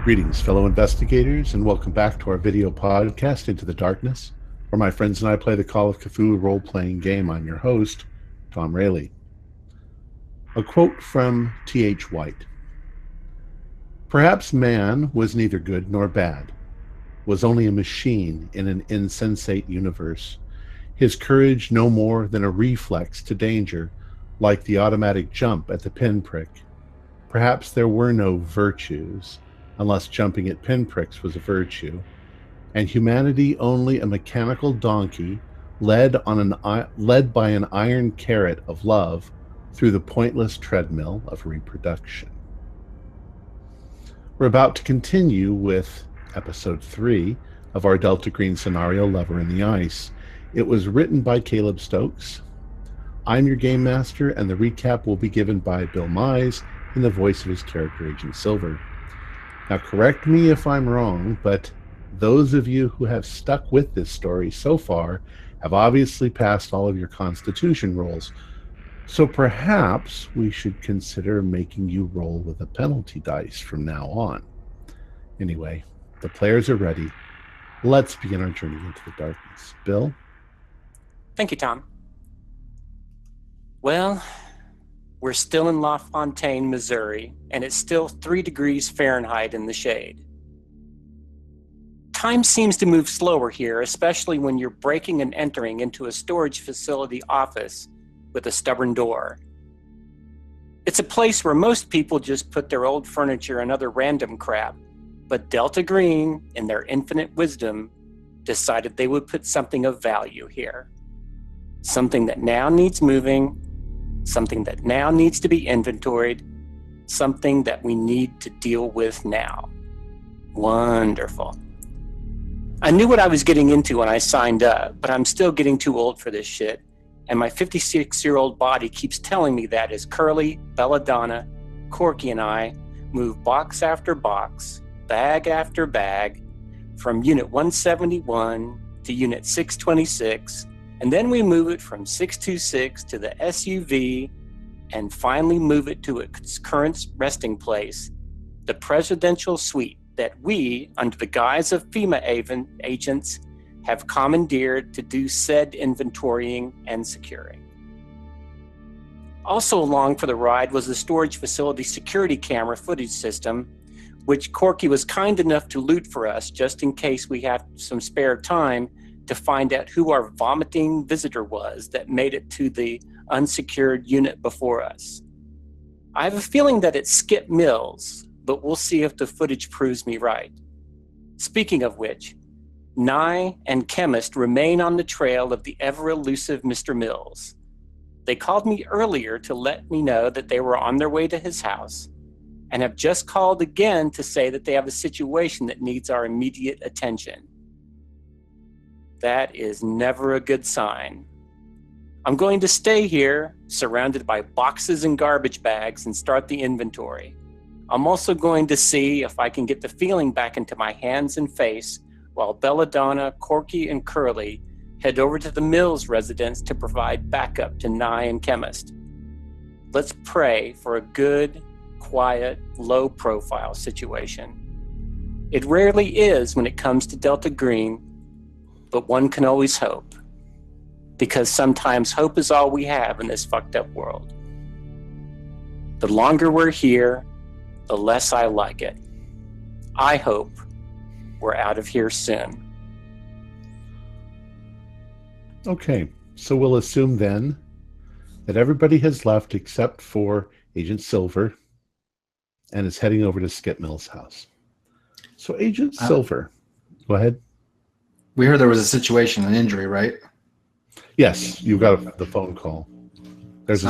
Greetings, fellow investigators, and welcome back to our video podcast, Into the Darkness, where my friends and I play the Call of Cthulhu role-playing game. I'm your host, Tom Rayleigh. A quote from T.H. White. Perhaps man was neither good nor bad, was only a machine in an insensate universe, his courage no more than a reflex to danger, like the automatic jump at the pinprick. Perhaps there were no virtues, unless jumping at pinpricks was a virtue, and humanity only a mechanical donkey led by an iron carrot of love through the pointless treadmill of reproduction. We're about to continue with episode 3 of our Delta Green scenario, Lover in the Ice. It was written by Caleb Stokes. I'm your game master, and the recap will be given by Bill Mize in the voice of his character, Agent Silver. Now, correct me if I'm wrong, but those of you who have stuck with this story so far have obviously passed all of your Constitution rolls. So perhaps we should consider making you roll with a penalty dice from now on. Anyway, the players are ready. Let's begin our journey into the darkness. Bill? Thank you, Tom. Well, we're still in LaFontaine, Missouri, and it's still 3 degrees Fahrenheit in the shade. Time seems to move slower here, especially when you're breaking and entering into a storage facility office with a stubborn door. It's a place where most people just put their old furniture and other random crap, but Delta Green, in their infinite wisdom, decided they would put something of value here. Something that now needs moving, something that now needs to be inventoried, something that we need to deal with now. Wonderful. I knew what I was getting into when I signed up, but I'm still getting too old for this shit, and my 56-year-old body keeps telling me that as Curly, Belladonna, Corky, and I move box after box, bag after bag, from Unit 171 to Unit 626, and then we move it from 626 to the SUV and finally move it to its current resting place, the presidential suite that we, under the guise of FEMA agents, have commandeered to do said inventorying and securing. Also along for the ride was the storage facility security camera footage system, which Corky was kind enough to loot for us just in case we have some spare time to find out who our vomiting visitor was that made it to the unsecured unit before us. I have a feeling that it's Skip Mills, but we'll see if the footage proves me right. Speaking of which, Nye and Chemist remain on the trail of the ever-elusive Mr. Mills. They called me earlier to let me know that they were on their way to his house, and have just called again to say that they have a situation that needs our immediate attention. That is never a good sign. I'm going to stay here, surrounded by boxes and garbage bags, and start the inventory. I'm also going to see if I can get the feeling back into my hands and face while Belladonna, Corky, and Curly head over to the Mills residence to provide backup to Nye and Chemist. Let's pray for a good, quiet, low-profile situation. It rarely is when it comes to Delta Green, but one can always hope, because sometimes hope is all we have in this fucked up world. The longer we're here, the less I like it. I hope we're out of here soon. Okay, so we'll assume then that everybody has left except for Agent Silver and is heading over to Skip Mills' house. So Agent Silver, go ahead. We heard there was a situation, an injury, right? Yes, you got the phone call. There's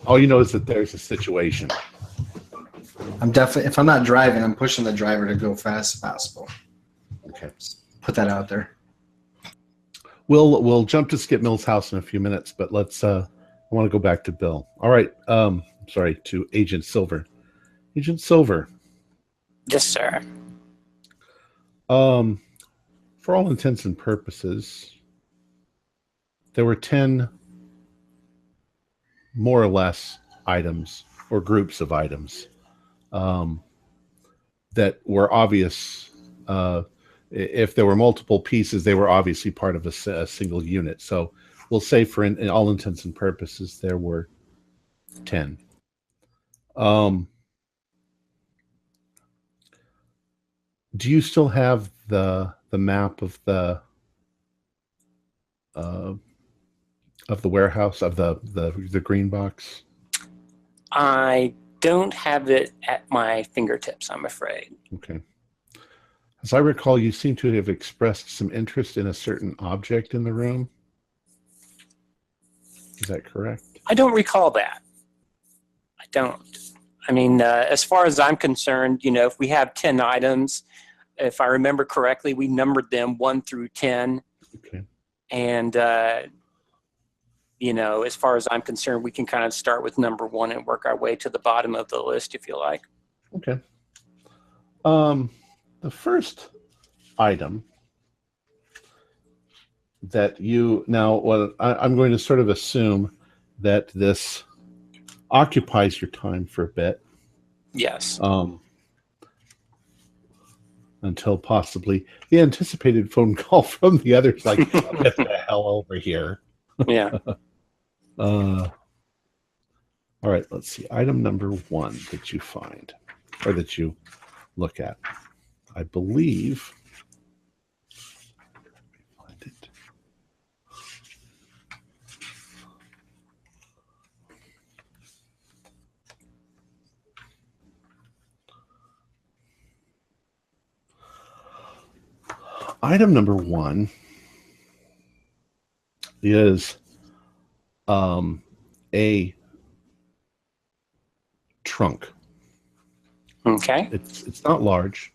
all you know is that there's a situation. I'm definitely, if I'm not driving, I'm pushing the driver to go fast as possible. Okay. Just put that out there. We'll jump to Skip Mills' house in a few minutes, but let's I want to go back to Bill. All right, sorry, to Agent Silver. Agent Silver. Yes, sir. For all intents and purposes, there were 10 more or less items or groups of items that were obvious. If there were multiple pieces, they were obviously part of a single unit. So we'll say, for in all intents and purposes, there were 10. Do you still have the map of the warehouse, of the green box? I don't have it at my fingertips, I'm afraid. Okay. As I recall, you seem to have expressed some interest in a certain object in the room. Is that correct? I don't recall that. I don't. I mean, as far as I'm concerned, if we have 10 items, if I remember correctly, we numbered them 1 through 10. Okay. And, as far as I'm concerned, we can kind of start with number 1 and work our way to the bottom of the list, if you like. Okay. The first item that I'm going to sort of assume that this occupies your time for a bit. Yes. Until possibly the anticipated phone call from the others, like, get the hell over here. Yeah. All right, let's see. Item number 1 that you find, or that you look at. I believe. Find it. Item number 1 is a trunk. Okay. It's not large.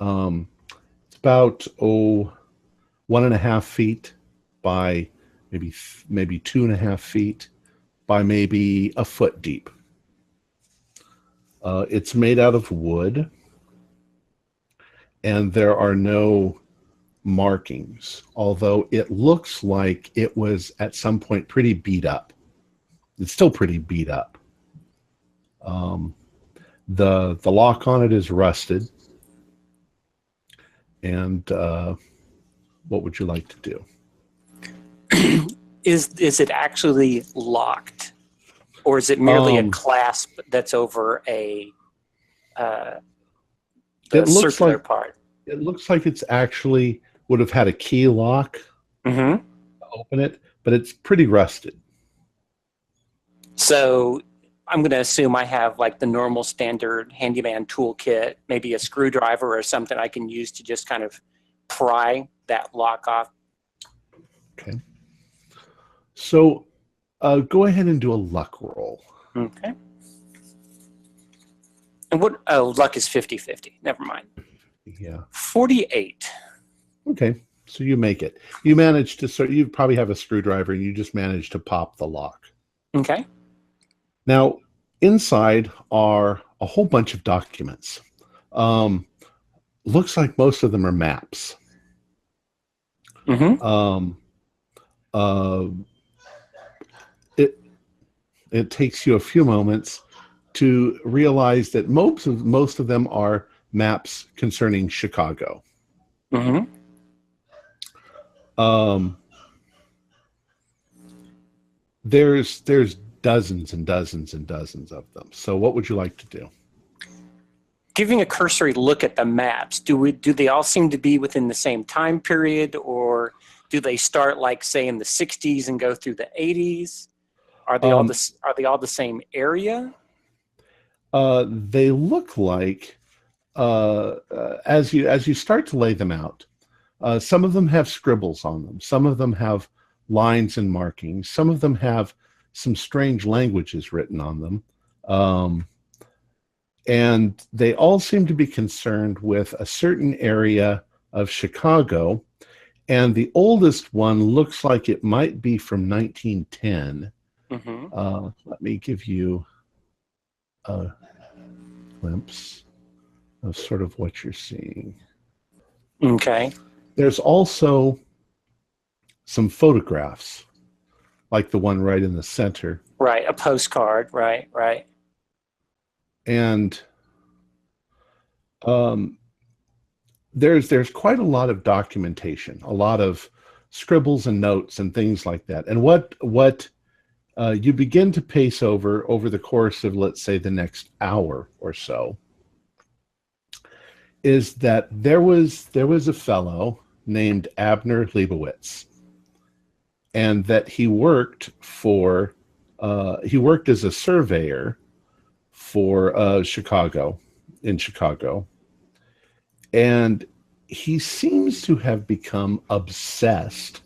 It's about 1.5 feet by maybe 2.5 feet by maybe a foot deep. It's made out of wood, and there are no markings, although it looks like it was at some point pretty beat up. It's still pretty beat up. The lock on it is rusted. And what would you like to do? Is it actually locked, or is it merely a clasp that's over the circular part? It looks like it's actually would have had a key lock to open it, but it's pretty rusted. So I'm going to assume I have like the normal standard handyman toolkit, maybe a screwdriver or something I can use to just kind of pry that lock off. Okay. So go ahead and do a luck roll. Okay. And luck is 50-50. Never mind. Yeah. 48. Okay. So you make it. You manage to you probably have a screwdriver and you just manage to pop the lock. Okay. Now, inside are a whole bunch of documents. Looks like most of them are maps. It takes you a few moments to realize that most of them are maps concerning Chicago. There's dozens and dozens and dozens of them. So what would you like to do? Giving a cursory look at the maps, do they all seem to be within the same time period, or do they start like say in the 60s and go through the 80s? Are they all the same area? They look like as you start to lay them out, some of them have scribbles on them. Some of them have lines and markings. Some of them have some strange languages written on them. And they all seem to be concerned with a certain area of Chicago. And the oldest one looks like it might be from 1910. Let me give you a glimpse of sort of what you're seeing. Okay. There's also some photographs, like the one right in the center. Right, a postcard, right. And Um, there's quite a lot of documentation, a lot of scribbles and notes and things like that. And what you begin to pace over the course of, let's say, the next hour or so, is that there was a fellow named Abner Leibowitz, and that he worked as a surveyor for Chicago, and he seems to have become obsessed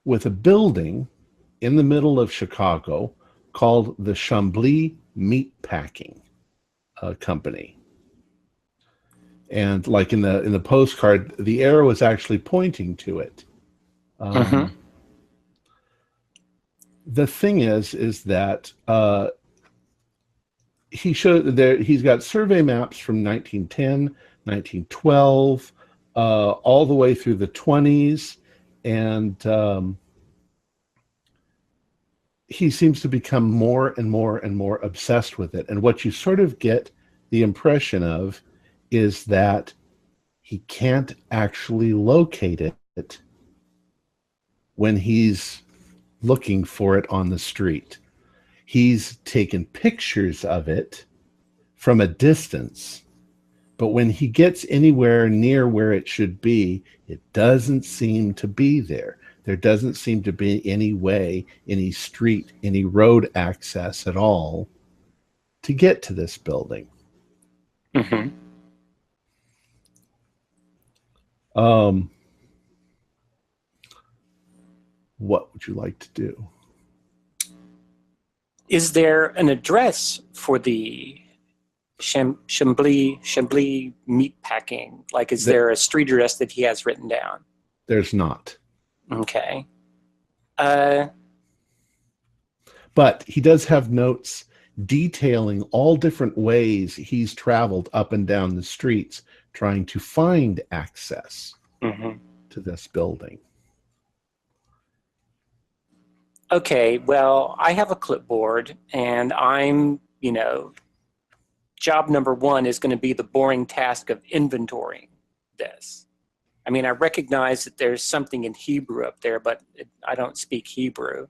with a building in the middle of Chicago called the Chambly Meatpacking Company. And like in the postcard, the arrow is actually pointing to it. The thing is that he's got survey maps from 1910, 1912, all the way through the 20s, and he seems to become more and more and more obsessed with it. And what you sort of get the impression of is that he can't actually locate it when he's looking for it on the street. He's taken pictures of it from a distance, but when he gets anywhere near where it should be, it doesn't seem to be there. There doesn't seem to be any way, any street, any road access at all to get to this building. What would you like to do? Is there an address for the Chambly Meatpacking? Like, is there a street address that he has written down? There's not. Okay. But he does have notes detailing all different ways he's traveled up and down the streets trying to find access to this building. Okay, well, I have a clipboard, and I'm, job number one is going to be the boring task of inventorying this. I mean, I recognize that there's something in Hebrew up there, but I don't speak Hebrew.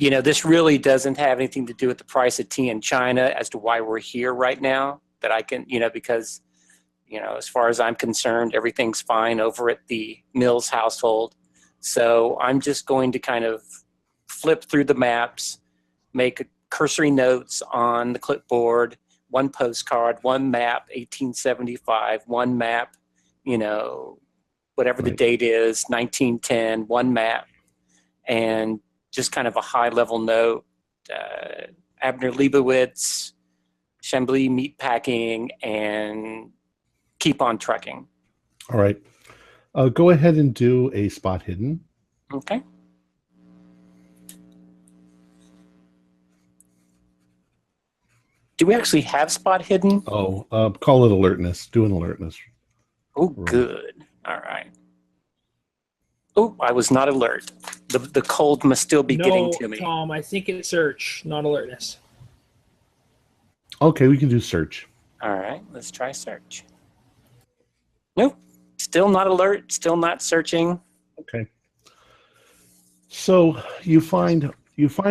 This really doesn't have anything to do with the price of tea in China as to why we're here right now. That I can, because, as far as I'm concerned, everything's fine over at the Mills household. So I'm just going to kind of flip through the maps, make cursory notes on the clipboard, one postcard, one map, 1875, one map, whatever the date is, 1910, one map, and just kind of a high-level note, Abner Leibowitz, Chambly Meatpacking, and keep on trucking. All right. Go ahead and do a spot hidden. Okay. Do we actually have spot hidden? Oh, call it alertness. Do an alertness. Oh, good. All right. Oh, I was not alert. The cold must still be getting to me. No, Tom, I think it's search, not alertness. Okay, we can do search. All right, let's try search. Nope, still not alert, still not searching. Okay. So you find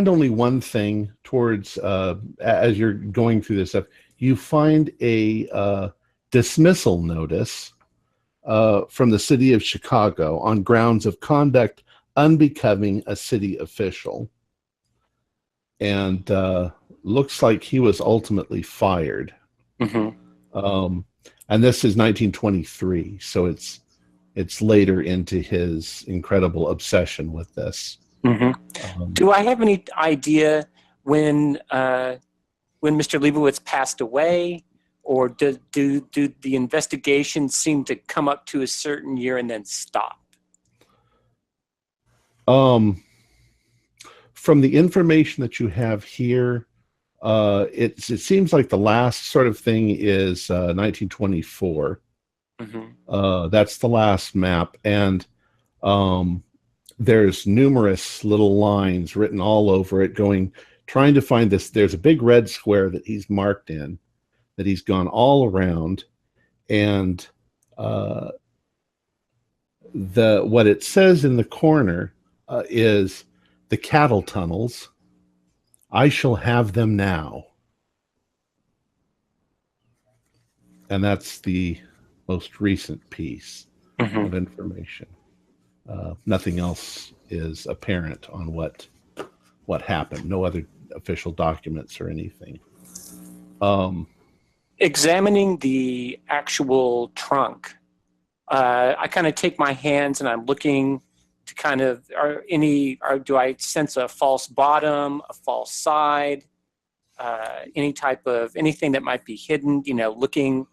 only one thing towards as you're going through this stuff. You find a dismissal notice from the city of Chicago on grounds of conduct unbecoming a city official, and looks like he was ultimately fired. And this is 1923, so it's later into his incredible obsession with this. Do I have any idea when Mr. Leibowitz passed away, or do the investigations seem to come up to a certain year and then stop? From the information that you have here, it seems like the last sort of thing is 1924. That's the last map, and there's numerous little lines written all over it going trying to find this. There's a big red square that he's marked in, that he's gone all around, and what it says in the corner is the cattle tunnels. I shall have them now. And that's the most recent piece of information. Nothing else is apparent on what happened. No other official documents or anything. Examining the actual trunk, I kind of take my hands and I'm looking to kind of, do I sense a false bottom, a false side, any type of, anything that might be hidden, looking,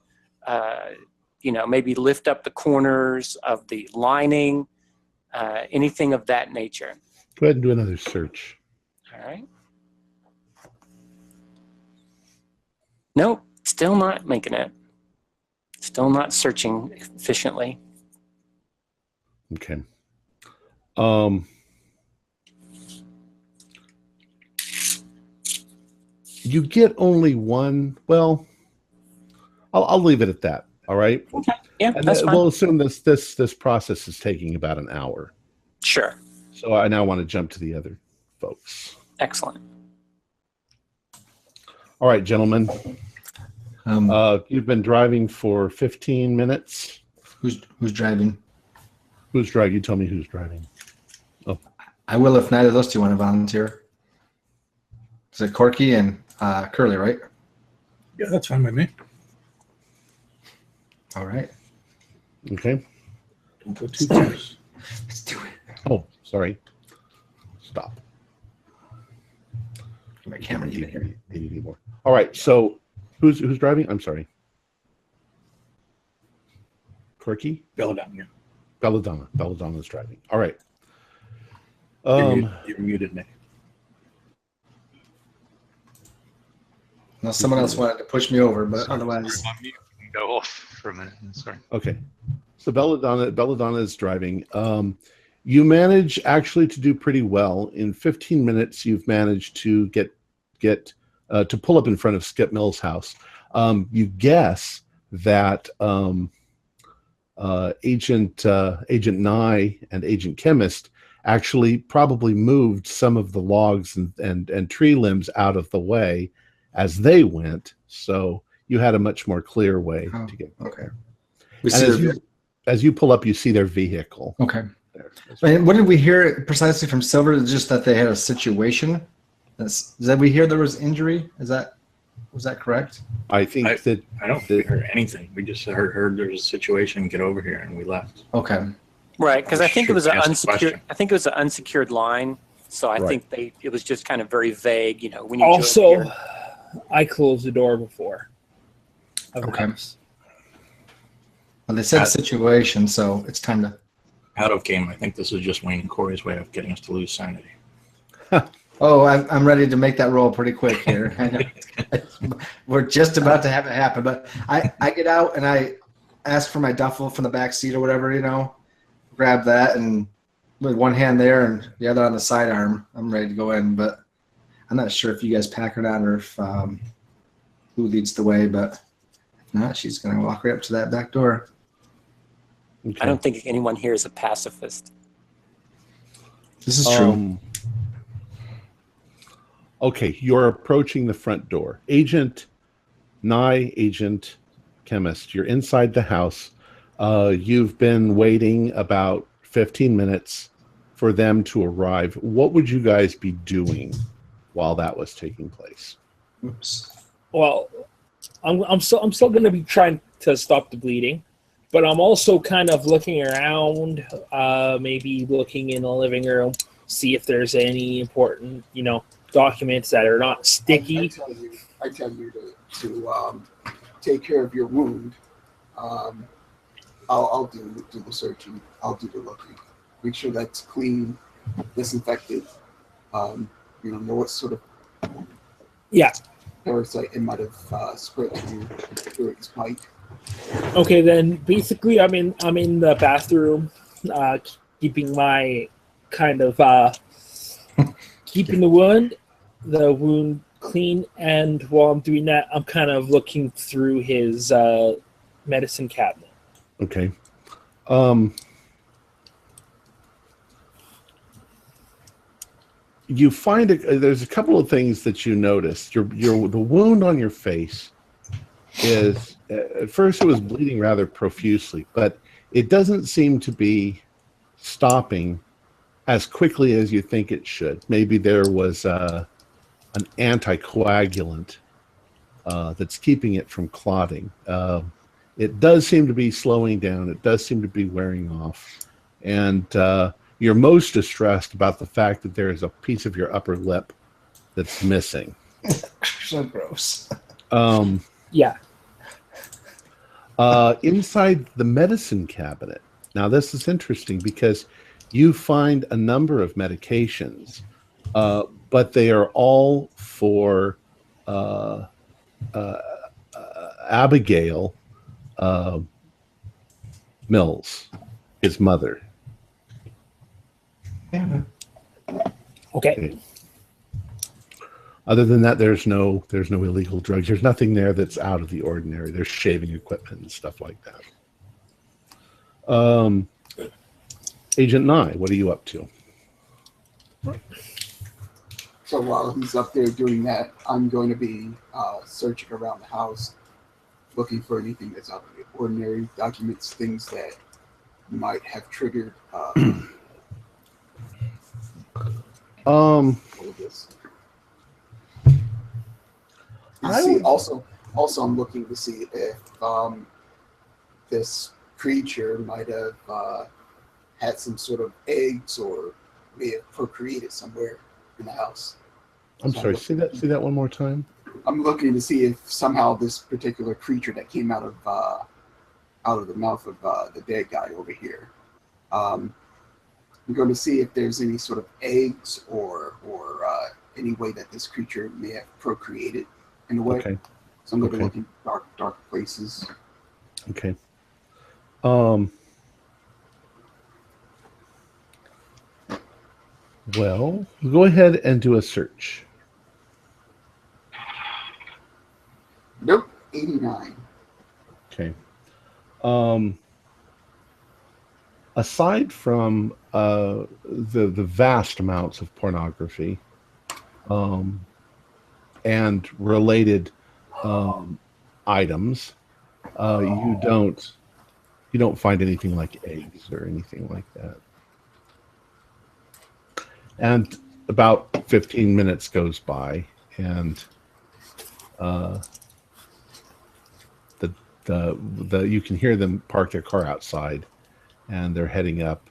maybe lift up the corners of the lining, anything of that nature. Go ahead and do another search. All right. Nope, still not making it. Still not searching efficiently. Okay. You get only one. Well, I'll leave it at that. All right. Okay. Yeah, and that's fine. We'll assume this process is taking about an hour. Sure. So I now want to jump to the other folks. Excellent. All right, gentlemen. You've been driving for 15 minutes. Who's driving? Who's driving? You tell me who's driving. Oh. I will if neither of those two want to volunteer. Is it Corky and Curly, right? Yeah, that's fine by me. All right. Okay. Don't go too close. Let's do it. Oh, sorry. Stop. My camera even here. Need anymore. All right. So who's driving? I'm sorry. Corky? Belladonna. Belladonna. Belladonna's driving. All right. You're muted, Nick. Now someone else wanted to push me over, but otherwise. Go off for a minute. Sorry. Okay. So Belladonna is driving. You manage actually to do pretty well. In 15 minutes, you've managed to get to pull up in front of Skip Mill's house. You guess that Agent Nye and Agent Chemist actually probably moved some of the logs and tree limbs out of the way as they went. So you had a much more clear way to get there. Okay. As you pull up, you see their vehicle. Okay. There. And what did we hear precisely from Silver? Just that they had a situation. Did we hear there was injury? Was that correct? I think I don't think we heard anything. We just heard there was a situation. Get over here, and we left. Okay. Right, because I think it was an Ask the unsecured. question. I think it was an unsecured line, so I Right. think it was just kind of very vague. When you Also, drove here. I closed the door before. Okay. Well, they said situation, so it's time to. Out of game. I think this is just Wayne and Corey's way of getting us to lose sanity. Oh, I'm ready to make that roll pretty quick here. We're just about to have it happen, but I get out and I ask for my duffel from the back seat or whatever, grab that, and with one hand there and the other on the sidearm, I'm ready to go in. But I'm not sure if you guys pack or not, or if who leads the way. But if not, she's gonna walk right up to that back door. Okay. I don't think anyone here is a pacifist. This is true. Okay, you're approaching the front door. Agent Nye, Agent Chemist, you're inside the house. You've been waiting about 15 minutes for them to arrive. What would you guys be doing while that was taking place? Oops. Well, I'm still going to be trying to stop the bleeding, but I'm also kind of looking around, maybe looking in the living room, see if there's any important, documents that are not sticky. I tell you to take care of your wound. I'll do the searching. I'll do the looking. Make sure that's clean, disinfected. Know what sort of parasite it might have spread through its pipe. Okay, then basically I'm in the bathroom, keeping my kind of keeping the wound, the wound clean, and while I'm doing that, I'm kind of looking through his medicine cabinet. Okay. You find there's a couple of things that you notice. The wound on your face is at first it was bleeding rather profusely, but it doesn't seem to be stopping as quickly as you think it should. Maybe there was an anticoagulant that's keeping it from clotting. It does seem to be slowing down. It does seem to be wearing off. And you're most distressed about the fact that there is a piece of your upper lip that's missing. So gross. Yeah. Inside the medicine cabinet. Now, this is interesting because you find a number of medications, but they are all for Abigail Mills, his mother. Yeah. Okay. Other than that, there's no illegal drugs. There's nothing there that's out of the ordinary. There's shaving equipment and stuff like that. Agent Nye, what are you up to? So while he's up there doing that, I'm going to be searching around the house, looking for anything that's out of the ordinary, documents, things that might have triggered all of this. Also, I'm looking to see if this creature might have had some sort of eggs or may have procreated somewhere in the house. I'm sorry. Say that one more time. I'm looking to see if somehow this particular creature that came out of the mouth of the dead guy over here. I'm going to see if there's any sort of eggs or any way that this creature may have procreated in a way. Okay. So I'm going to look in dark places. Okay. Well, go ahead and do a search. Nope, 89. Okay. Aside from the vast amounts of pornography and related items, you don't find anything like eggs or anything like that. And about 15 minutes goes by, and you can hear them park their car outside, and they're heading up.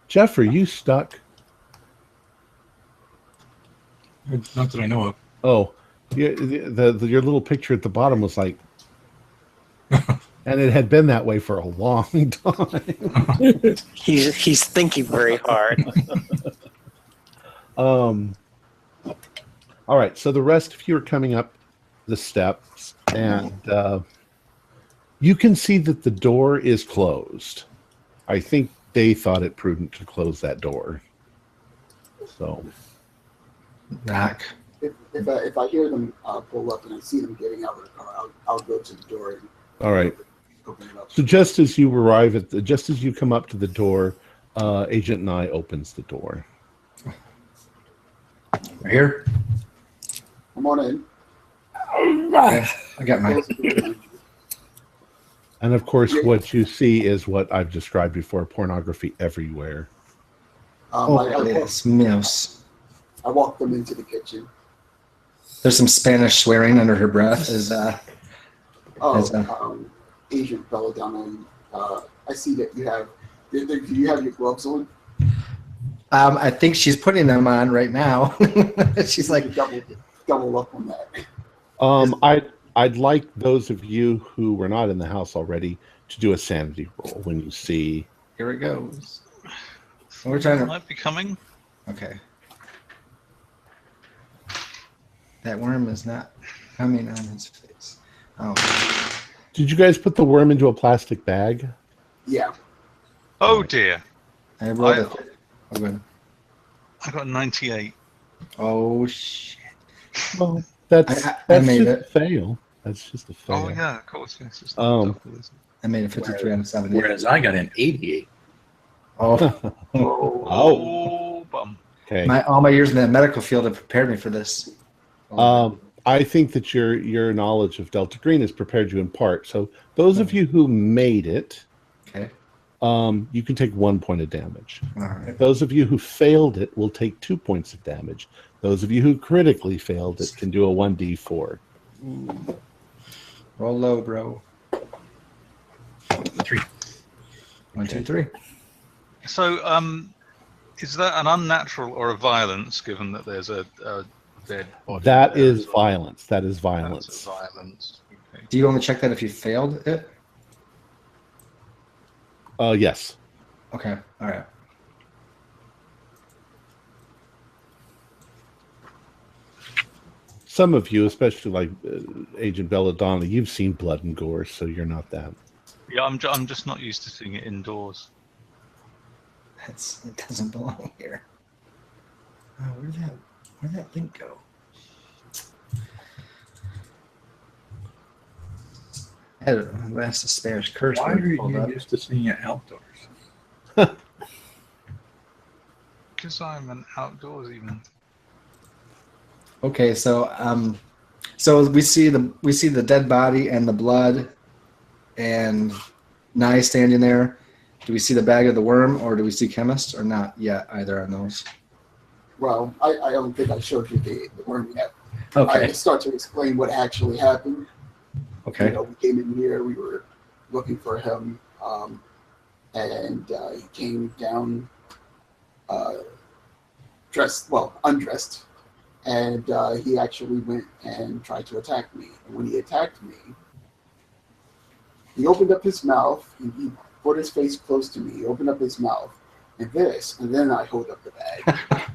Jeff, are you stuck? Not that I know of. Oh, your little picture at the bottom was like, and it had been that way for a long time. He's thinking very hard. All right, so the rest of you are coming up the steps, and you can see that the door is closed. I think they thought it prudent to close that door. So, Knock. If I hear them pull up and I see them getting out of the car, I'll go to the door. And all right. Open it up. So just as you arrive just as you come up to the door, Agent Nye opens the door. Right here. Come on in. Okay, I got mine. And of course, what you see is what I've described before: pornography everywhere. Yes, mouse. I walk them into the kitchen. There's some Spanish swearing under her breath. Asian fellow down on. I see that you have. Do you have your gloves on? I think she's putting them on right now. She's like double up on that. I'd like those of you who were not in the house already to do a sanity roll when you see. Here it goes. We're trying to. Might be coming. Okay. That worm is not coming on his face. Oh. Did you guys put the worm into a plastic bag? Yeah. Oh dear. I rolled it. Oh, good. I got 98. Oh shit. Well, that's I made just it. a fail. That's just a fail. Oh yeah, of course. It's just I made a 53 out of 70. Whereas I got an 88. Oh, Oh, bum. Okay. all my years in that medical field have prepared me for this. I think that your knowledge of Delta Green has prepared you in part. So those of you who made it, Okay. you can take 1 point of damage. All right. Those of you who failed it will take 2 points of damage. Those of you who critically failed it can do a 1d4. Roll low, bro. 3. 1, 2, 3. So, is that an unnatural or a violence, given that there's a dead body? That there is as well? violence. That is violence. That's a violence. Okay. Do you only check that if you failed it? Yes. Okay. All right. Some of you, especially like Agent Belladonna, you've seen blood and gore, so you're not that. Yeah, I'm just not used to seeing it indoors. It doesn't belong here. Oh, where'd that link go? I had a last spares curse. Why are you used to seeing it outdoors? Because I'm an outdoorsy man. Okay, so we see the dead body and the blood, and Nye standing there. Do we see the bag of the worm, or do we see chemist, or not yet either on those? Well, I don't think I showed you the worm yet. Okay. I start to explain what actually happened. Okay. You know, we came in here, we were looking for him, and he came down undressed, and he actually went and tried to attack me. And when he attacked me, he opened up his mouth, and he put his face close to me. He opened up his mouth, and then I hold up the bag.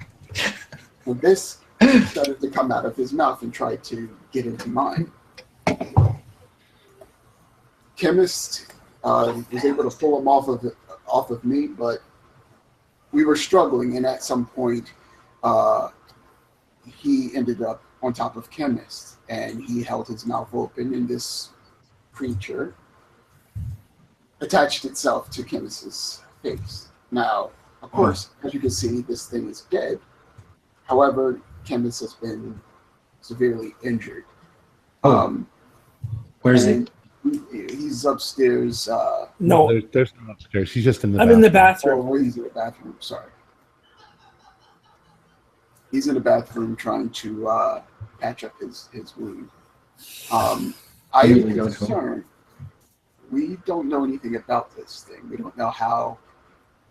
And this started to come out of his mouth and tried to get into mine. Chemist was able to pull him off of me, but we were struggling, and at some point he ended up on top of Chemist, and he held his mouth open, and this creature attached itself to Chemist's face. Now, of course, as you can see, this thing is dead. However, Chemist has been severely injured. Where's he? He's upstairs. No, There's no upstairs. He's just in the I'm bathroom. in the bathroom. Oh, he's in the bathroom. Sorry. He's in the bathroom trying to patch up his wound. I am concerned. We don't know anything about this thing. We don't know how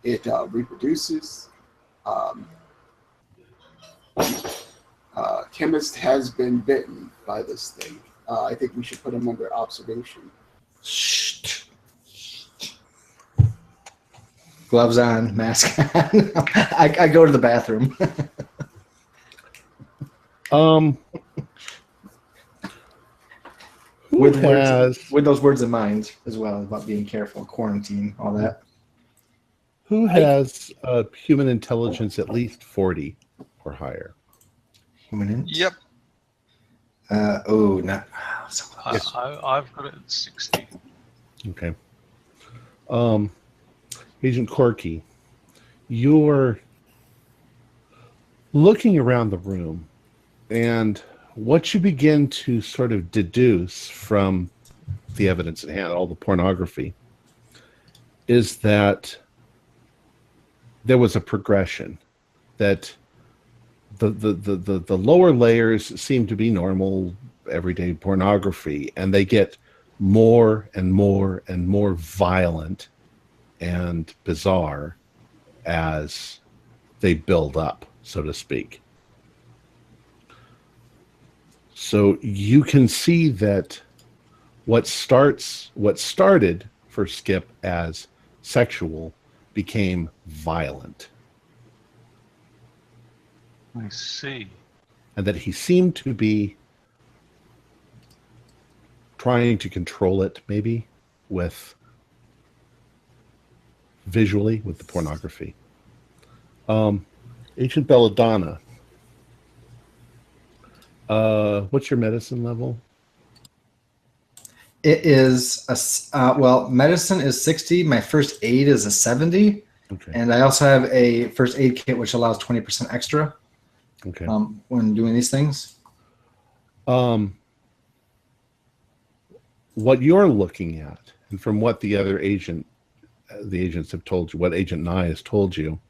it reproduces. Chemist has been bitten by this thing. I think we should put him under observation. Shh. Gloves on, mask on. I go to the bathroom. with those words in mind as well about being careful, quarantine, all that. Who has human intelligence at least 40 or higher? Human int? Yep. Not so close. I've got it at 60. Okay. Agent Corky, you're looking around the room, and what you begin to sort of deduce from the evidence at hand, all the pornography, is that there was a progression, that the lower layers seem to be normal everyday pornography, and they get more and more and more violent and bizarre as they build up, so to speak. So you can see that what started for Skip as sexual became violent. I see. And that he seemed to be trying to control it, maybe, visually with the pornography. Agent Belladonna, What's your medicine level? It is medicine is 60. My first aid is a 70. Okay. And I also have a first aid kit which allows 20% extra. Okay. When doing these things. What you're looking at, and from what the other agents have told you, what Agent Nye has told you,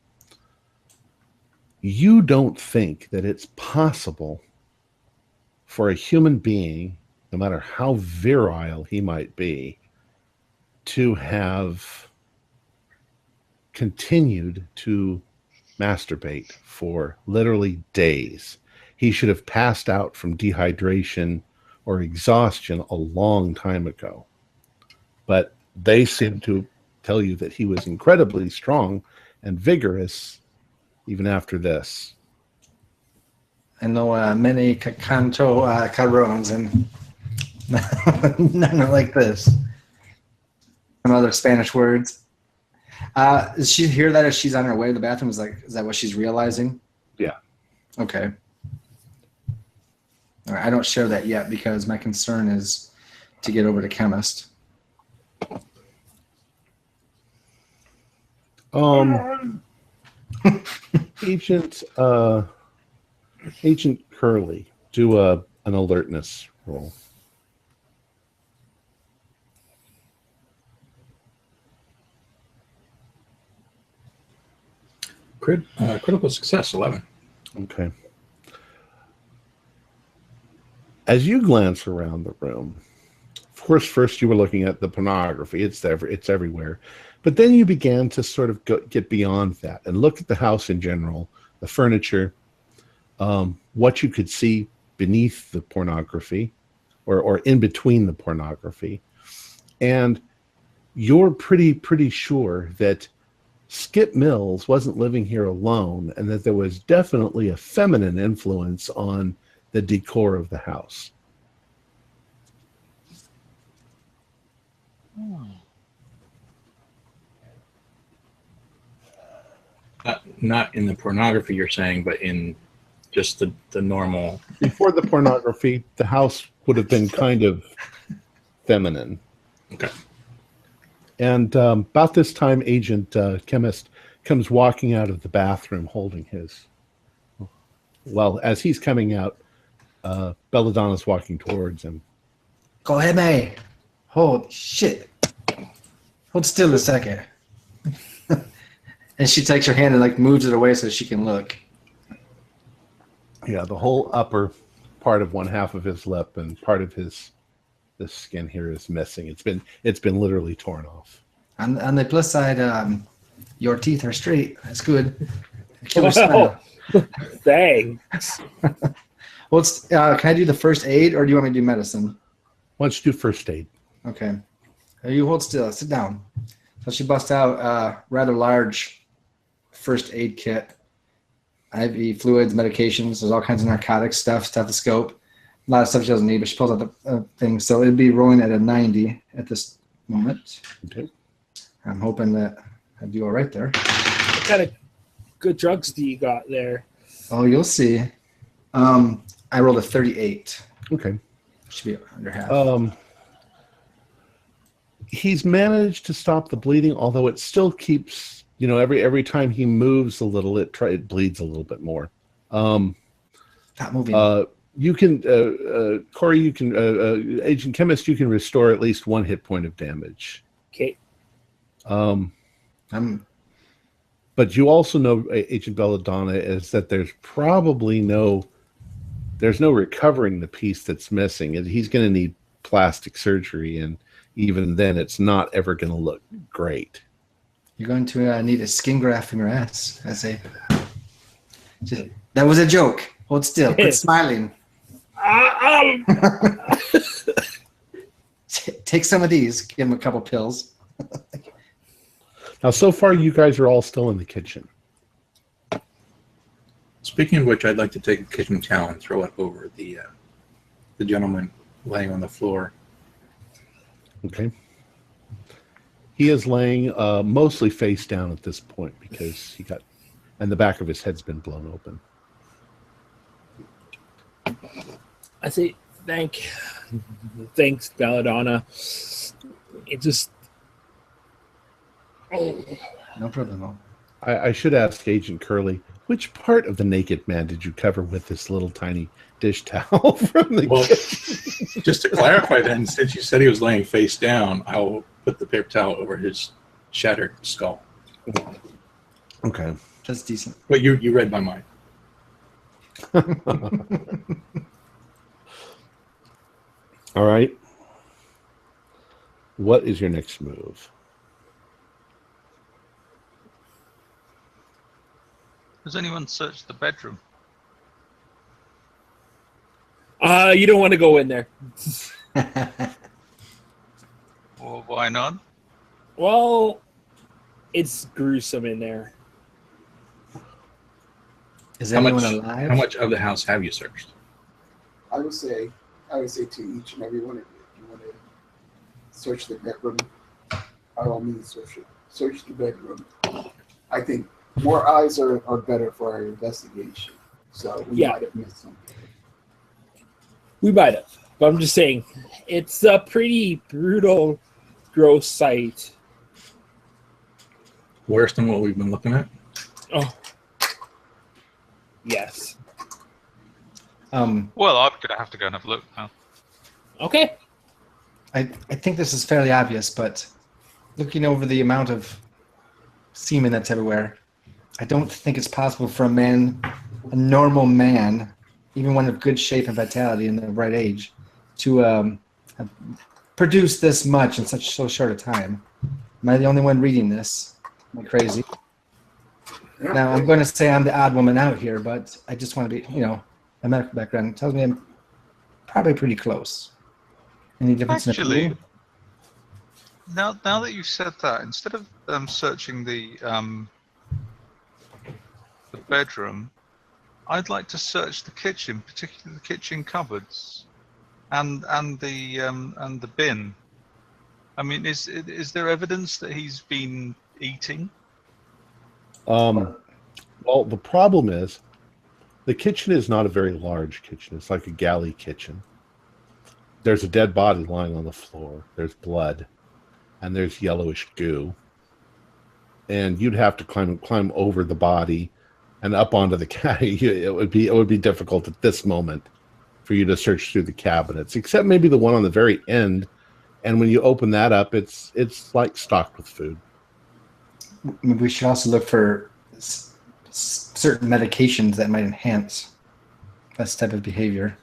you don't think that it's possible for a human being, no matter how virile he might be, to have continued to masturbate for literally days. He should have passed out from dehydration or exhaustion a long time ago. But they seem to tell you that he was incredibly strong and vigorous even after this. I know many canto carons and none like this. Some other Spanish words. Does she hear that as she's on her way to the bathroom? Is that what she's realizing? Yeah. Okay. All right, I don't share that yet because my concern is to get over to chemist. Agent Curley, do an alertness roll. Critical success, 11. Okay. As you glance around the room, of course, first you were looking at the pornography. It's everywhere. But then you began to sort of get beyond that and look at the house in general, the furniture, what you could see beneath the pornography or in between the pornography. And you're pretty sure that Skip Mills wasn't living here alone and that there was definitely a feminine influence on the decor of the house. Not in the pornography you're saying, but in just the normal. Before the pornography, the house would have been kind of feminine. Okay. And about this time, Agent Chemist comes walking out of the bathroom holding his... Well, as he's coming out, Belladonna's walking towards him. Go ahead, May. Hold still a second. And she takes her hand and like moves it away so she can look. Yeah, the whole upper part of one half of his lip and part of this skin here is missing. It's been literally torn off. On the plus side, your teeth are straight. That's good. Wow. Smile. Thanks. Well, can I do the first aid or do you want me to do medicine? Why don't you do first aid? Okay. You hold still. Sit down. So she busts out a rather large first aid kit. IV fluids, medications. There's all kinds of narcotic stuff, stethoscope. A lot of stuff she doesn't need, but she pulls out the thing. So it'd be rolling at a 90 at this moment. Okay. I'm hoping that I do all right there. What kind of good drugs do you got there? Oh, you'll see. I rolled a 38. Okay. Should be under half. He's managed to stop the bleeding, although it still keeps, every time he moves a little, it bleeds a little bit more. Not moving. You can, Corey, you can, Agent Chemist, you can restore at least one hit point of damage. Okay. But you also know, Agent Belladonna, is that there's probably no recovering the piece that's missing. And he's going to need plastic surgery, and even then, it's not ever going to look great. You're going to need a skin graft from your ass. That was a joke. Hold still. Quit smiling. Take some of these. Give him a couple pills. Now, so far, you guys are all still in the kitchen. Speaking of which, I'd like to take a kitchen towel and throw it over the gentleman laying on the floor. Okay. He is laying mostly face down at this point because and the back of his head's been blown open. I say thanks, Belladonna. It just No problem. I should ask Agent Curley, which part of the naked man did you cover with this little tiny dish towel from the Well, kitchen? just to clarify then, since you said he was laying face down, I'll put the paper towel over his shattered skull. Okay. That's decent. But you read my mind. All right. What is your next move? Has anyone searched the bedroom? you don't want to go in there. Or why not? Well, it's gruesome in there. Is How anyone much, alive? how much of the house have you searched? I would say to each and every one of you, if you want to search the bedroom, by all means search it. Search the bedroom. I think more eyes are better for our investigation. So we might have missed something. We might have, but I'm just saying, it's a pretty brutal, gross sight. Worse than what we've been looking at? Oh, yes. Well, I'm gonna have to go and have a look now. Okay. I think this is fairly obvious, but looking over the amount of semen that's everywhere, I don't think it's possible for a normal man, even one of good shape and vitality in the right age, to have produced this much in so short a time. Am I the only one reading this? Am I crazy? Now, I'm going to say I'm the odd woman out here, but I just want to be, my medical background tells me I'm probably pretty close. Any difference Actually, in opinion? now that you've said that, instead of searching the bedroom, I'd like to search the kitchen, particularly the kitchen cupboards, and the bin. I mean, is there evidence that he's been eating? Well, the problem is the kitchen is not a very large kitchen. It's like a galley kitchen. There's a dead body lying on the floor. There's blood, and there's yellowish goo. And you'd have to climb over the body and up onto the cabinet. It would be difficult at this moment for you to search through the cabinets, except maybe the one on the very end. And when you open that up, it's like stocked with food. We should also look for certain medications that might enhance this type of behavior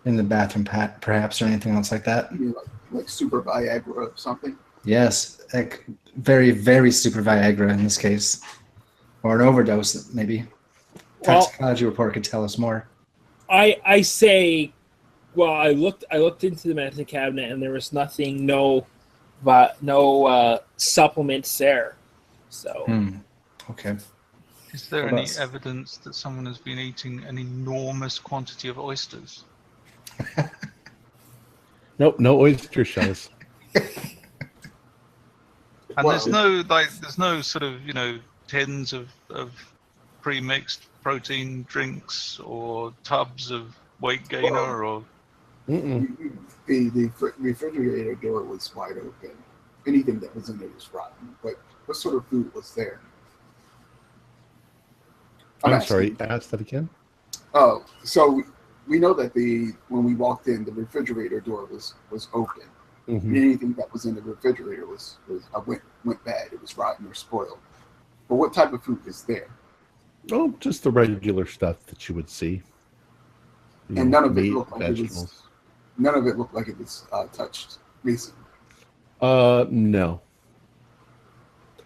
in the bathroom, perhaps, or anything else like that. You mean like super Viagra or something? Yes, like very, very super Viagra in this case, or an overdose, maybe. Well, Toxicology report could tell us more. I say, well, I looked into the medicine cabinet and there was nothing, no supplements there. So Okay. Is there What any else? evidence that someone has been eating an enormous quantity of oysters? Nope, no oyster shells. And Well- there's no sort of, tins of pre-mixed protein drinks or tubs of weight gainer or Mm-mm. The refrigerator door was wide open. Anything that was in there was rotten. But what sort of food was there? I'm sorry, ask that again? Oh, so we know that when we walked in, the refrigerator door was open. Mm-hmm. And anything that was in the refrigerator went bad. It was rotten or spoiled. But what type of food is there? Oh, just the regular stuff that you would see. And none of it meat, looked like it was. vegetables. None of it looked like it was touched recently. No.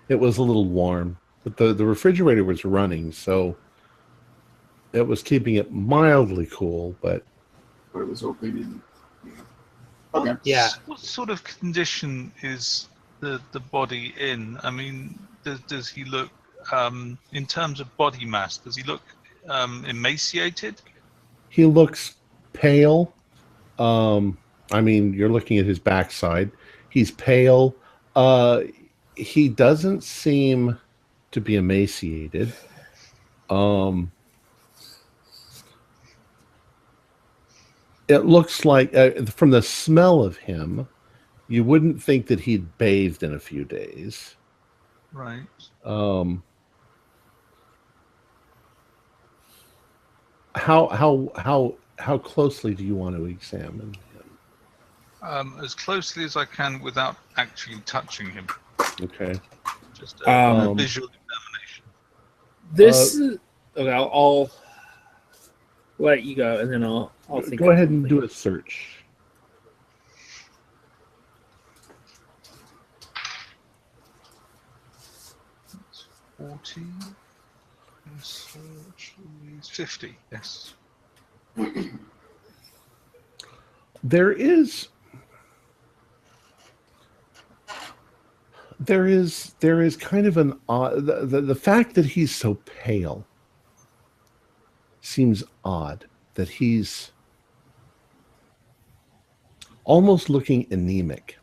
It was a little warm, but the refrigerator was running, so it was keeping it mildly cool, but But it was open. Okay. yeah, What sort of condition is the body in? I mean, does he look, in terms of body mass, does he look emaciated? he looks pale. I mean, you're looking at his backside. He's pale. He doesn't seem to be emaciated. It looks like, from the smell of him, you wouldn't think that he'd bathed in a few days. Right. How closely do you want to examine him? As closely as I can without actually touching him. Okay. Just a Um, visual examination. This is okay. I'll let you go, and then I'll think. Go ahead and do a search. That's 40. Search is 50. Yes. There is kind of an odd, the fact that he's so pale seems odd, that he's almost looking anemic.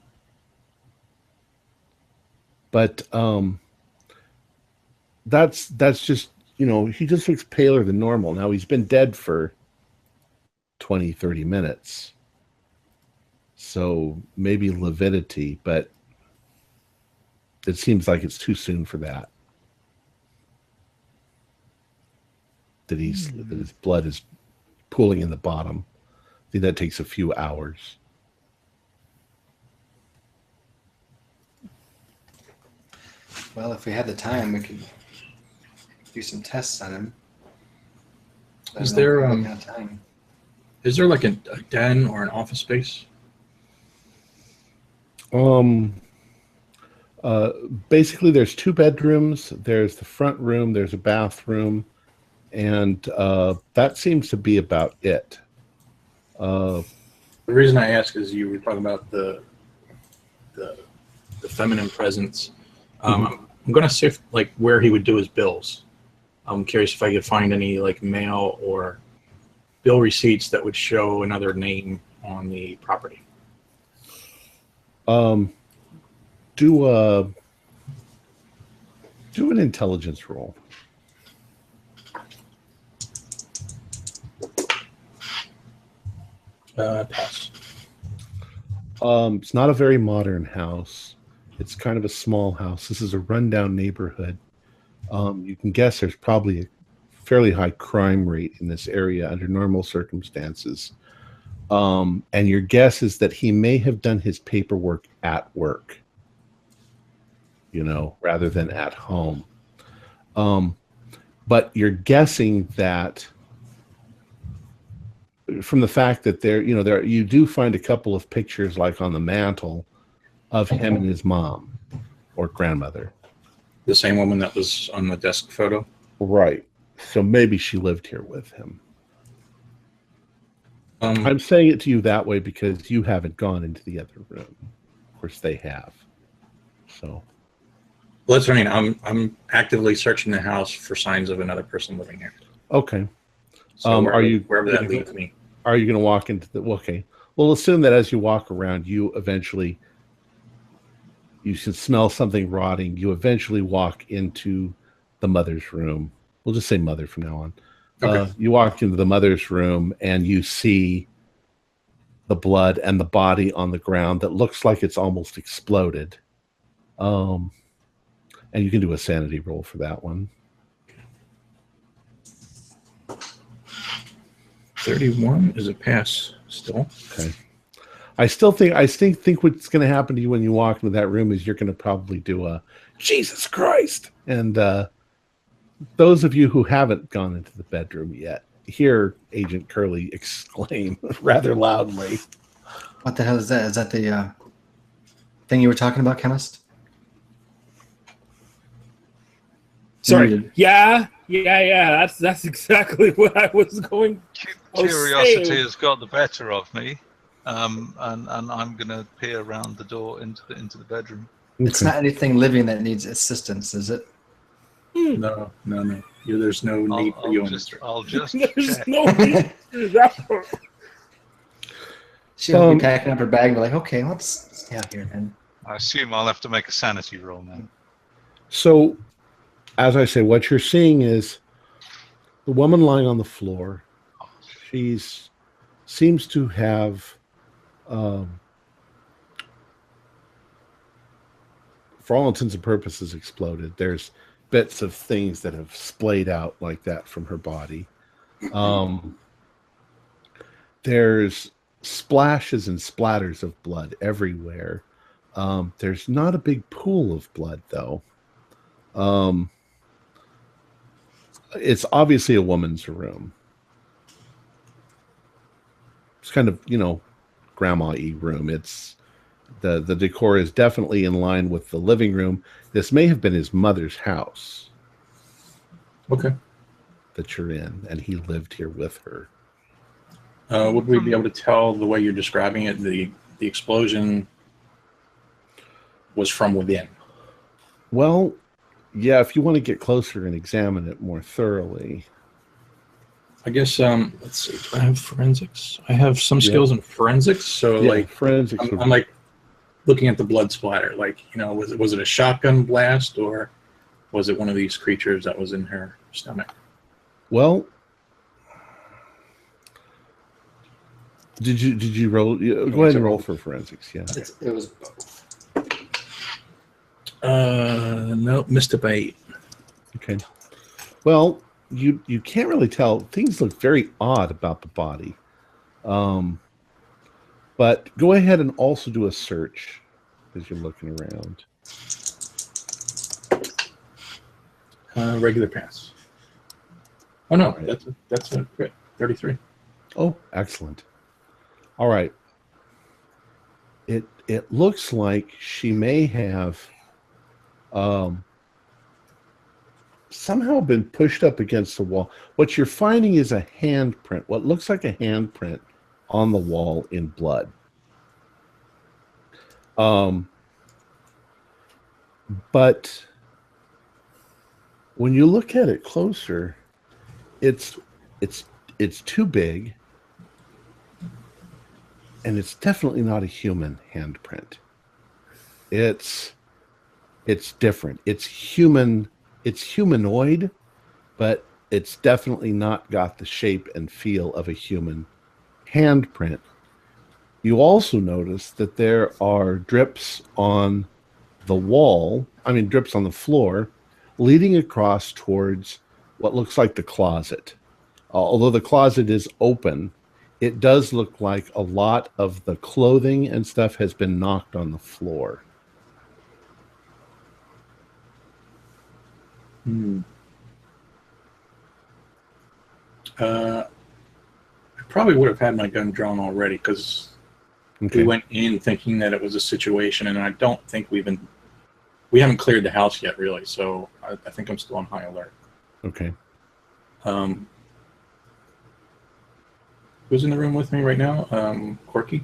But that's just, he just looks paler than normal. Now he's been dead for 20, 30 minutes. So maybe lividity, but it seems like it's too soon for that. That his blood is pooling in the bottom. I think that takes a few hours. Well, if we had the time, we could do some tests on him. Is there time? Is there like a den or an office space? Basically, there's 2 bedrooms. There's the front room. There's a bathroom, and that seems to be about it. The reason I ask is you were talking about the feminine presence. I'm going to see where he would do his bills. I'm curious if I could find any mail or bill receipts that would show another name on the property. Do an intelligence roll. Pass. It's not a very modern house. It's kind of a small house. This is a rundown neighborhood. You can guess there's probably a fairly high crime rate in this area under normal circumstances. And your guess is that he may have done his paperwork at work, rather than at home. But you're guessing that from the fact that you do find a couple of pictures on the mantle of him and his mom or grandmother. The same woman that was on the desk photo? Right. So maybe she lived here with him. I'm saying it to you that way because you haven't gone into the other room. Of course, they have. So. Well, that's what I mean. I'm actively searching the house for signs of another person living here. Okay. So wherever that leads me. Are you going to walk into the? Okay. We'll assume that as you walk around, you can smell something rotting. You eventually walk into the mother's room. We'll just say mother from now on. Okay. You walk into the mother's room and you see the blood and the body on the ground that looks like it's almost exploded. And you can do a sanity roll for that one. 31 is a pass still. Okay. I think what's going to happen to you when you walk into that room is you're going to probably do a Jesus Christ. And those of you who haven't gone into the bedroom yet hear Agent Curley exclaim rather loudly. What the hell is that? Is that the thing you were talking about, Chemist? Sorry. Yeah. That's exactly what I was going. Curiosity has got the better of me, and I'm going to peer around the door into the bedroom. It's not anything living that needs assistance, is it? No. There's no need for you. I'll just There's check. no need for that. She'll be packing up her bag and be like, okay, let's stay out here then. I assume I'll have to make a sanity roll now. So, as I say, what you're seeing is the woman lying on the floor. She's seems to have, for all intents and purposes, exploded. There's bits of things that have splayed out like that from her body. There's splashes and splatters of blood everywhere. There's not a big pool of blood, though. It's obviously a woman's room. It's kind of, grandma-y room. It's the decor is definitely in line with the living room. This may have been his mother's house. Okay. That you're in, and he lived here with her. Would we be able to tell the way you're describing it, the explosion was from within? Well, yeah, if you want to get closer and examine it more thoroughly. I guess, let's see, do I have forensics? I have some skills in forensics, so forensics. I'm like looking at the blood splatter, was it a shotgun blast, or was it one of these creatures that was in her stomach? Well, did you roll? Go ahead and roll for forensics. Yeah, It was both. No, missed it by 8. Okay. Well, you can't really tell. Things look very odd about the body. But go ahead and also do a search as you're looking around. Regular pass. Oh no, Right. that's a crit. 33. Oh, excellent. All right. It looks like she may have somehow been pushed up against the wall. What you're finding is a handprint, what looks like a handprint on the wall in blood. But when you look at it closer, it's too big, and it's definitely not a human handprint. It's different. It's human. It's humanoid, but it's definitely not got the shape and feel of a human handprint. You also notice that there are drips on the wall, drips on the floor, leading across towards what looks like the closet. Although the closet is open, it does look like a lot of the clothing and stuff has been knocked on the floor. I probably would have had my gun drawn already, because we went in thinking that it was a situation, and I don't think we haven't cleared the house yet, really. So I think I'm still on high alert. Okay. Who's in the room with me right now? Corky?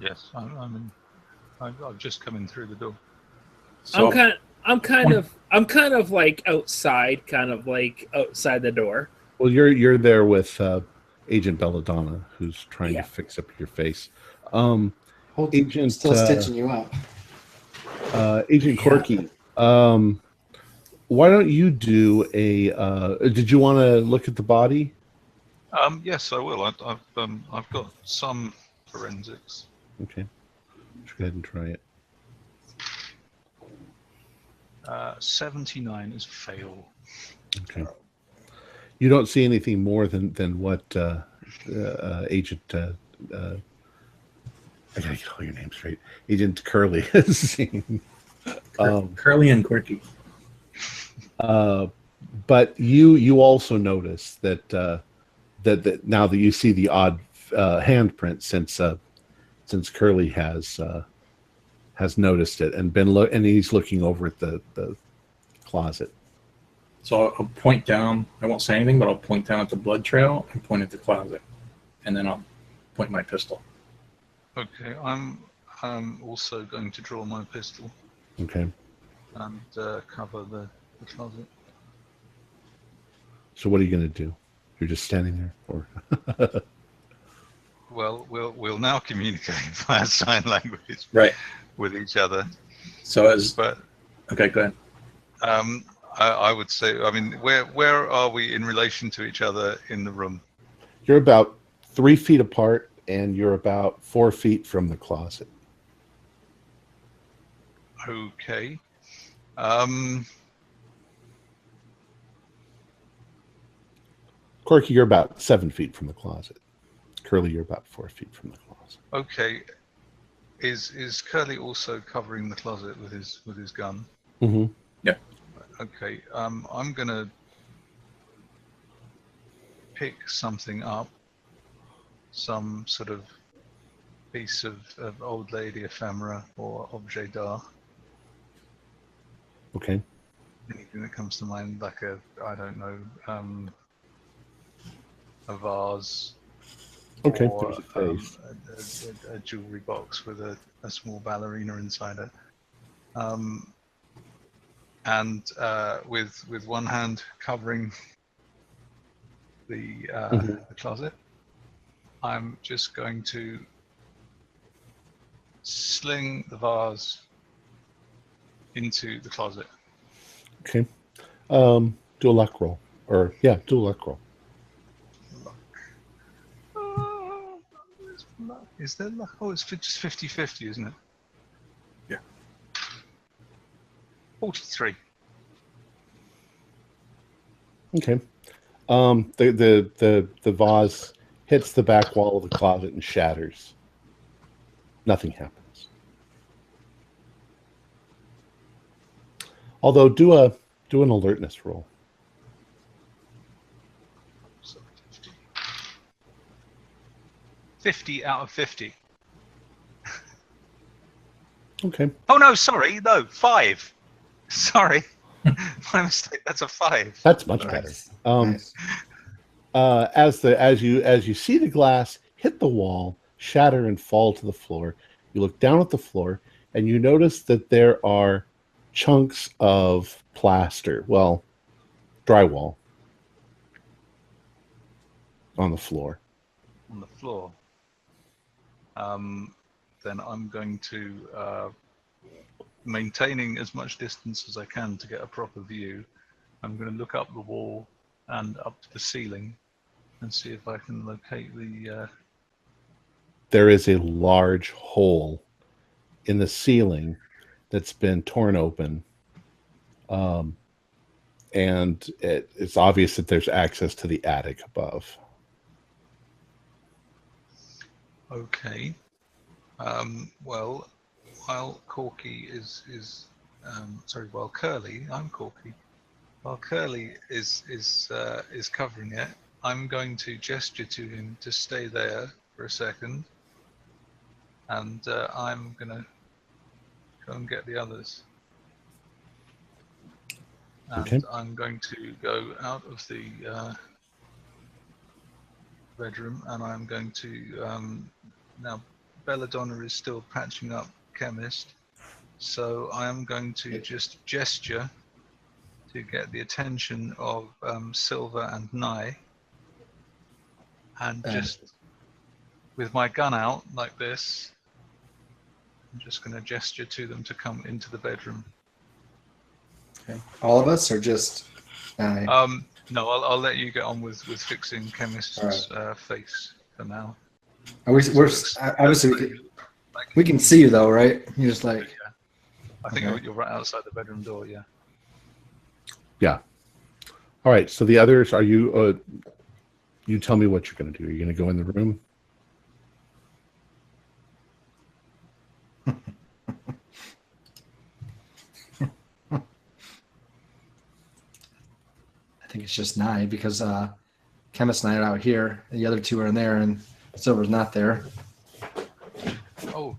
Yes, I'm just coming through the door. So I'm kind of like outside the door. Well, you're there with Agent Belladonna, who's trying to fix up your face. Agent, still stitching you up. Agent Corky, why don't you do a? Did you want to look at the body? Yes, I will. I've got some forensics. Okay, let's go ahead and try it. 79 is fail. Okay. You don't see anything more than what Agent. I gotta get all your names straight. Agent Curly has seen. Curly and Quirky. But you also notice that that now that you see the odd handprint since Curly has noticed it and and he's looking over at the closet. So I'll point down. I won't say anything, but I'll point down at the blood trail and point at the closet, and then I'll point my pistol. Okay, I'm also going to draw my pistol. Okay. And cover the closet. So what are you going to do? You're just standing there, or? Well, we'll now communicate via sign language, right, with each other. So okay, go ahead. I would say, where are we in relation to each other in the room? You're about 3 feet apart, and you're about 4 feet from the closet. Okay. Corky, you're about 7 feet from the closet. Curly, you're about 4 feet from the closet. Okay. Is Curly also covering the closet with his gun? Mm-hmm. Yeah. Okay. I'm gonna pick something up, some sort of piece of old lady ephemera or objet d'art. Okay. Anything that comes to mind, like I don't know, a vase. Okay. Or There's a vase. a jewelry box with a small ballerina inside it. And with one hand covering the closet, I'm just going to sling the vase into the closet. Okay. Do a luck roll. Or, yeah, do a luck roll. Is there luck? Oh, it's just 50-50, isn't it? Yeah. 43. Okay. The vase hits the back wall of the closet and shatters. Nothing happens. Although do an alertness roll. So 50 out of 50. Okay. Oh no, sorry, no, 5. Sorry, my mistake. That's a 5. That's much better. Nice. As you see the glass hit the wall, shatter and fall to the floor, you look down at the floor and you notice that there are chunks of plaster, well, drywall, on the floor. On the floor. Then I'm going to, maintaining as much distance as I can to get a proper view, I'm going to look up the wall and up to the ceiling and see if I can locate the... There is a large hole in the ceiling that's been torn open. And it's obvious that there's access to the attic above. Okay. Well, while Corky while Curly, I'm Corky. While Curly is covering it, I'm going to gesture to him to stay there for a second, and I'm gonna go and get the others. And Okay. I'm going to go out of the bedroom, and I'm going to now. Belladonna is still patching up Chemist, so I am going to just gesture to get the attention of Silver and Nye, and just with my gun out like this, I'm just going to gesture to them to come into the bedroom. Okay. All of us, or just Nye? No, I'll let you get on with fixing Chemist's face for now. We're obviously we can see you though, right? You're just like. Yeah. I think you're right outside the bedroom door. Yeah. Yeah. All right. So the others, are you? You tell me what you're going to do. Are you going to go in the room? I think it's just Nye because Chemist and I are out here. The other two are in there, and Silver's not there. Oh,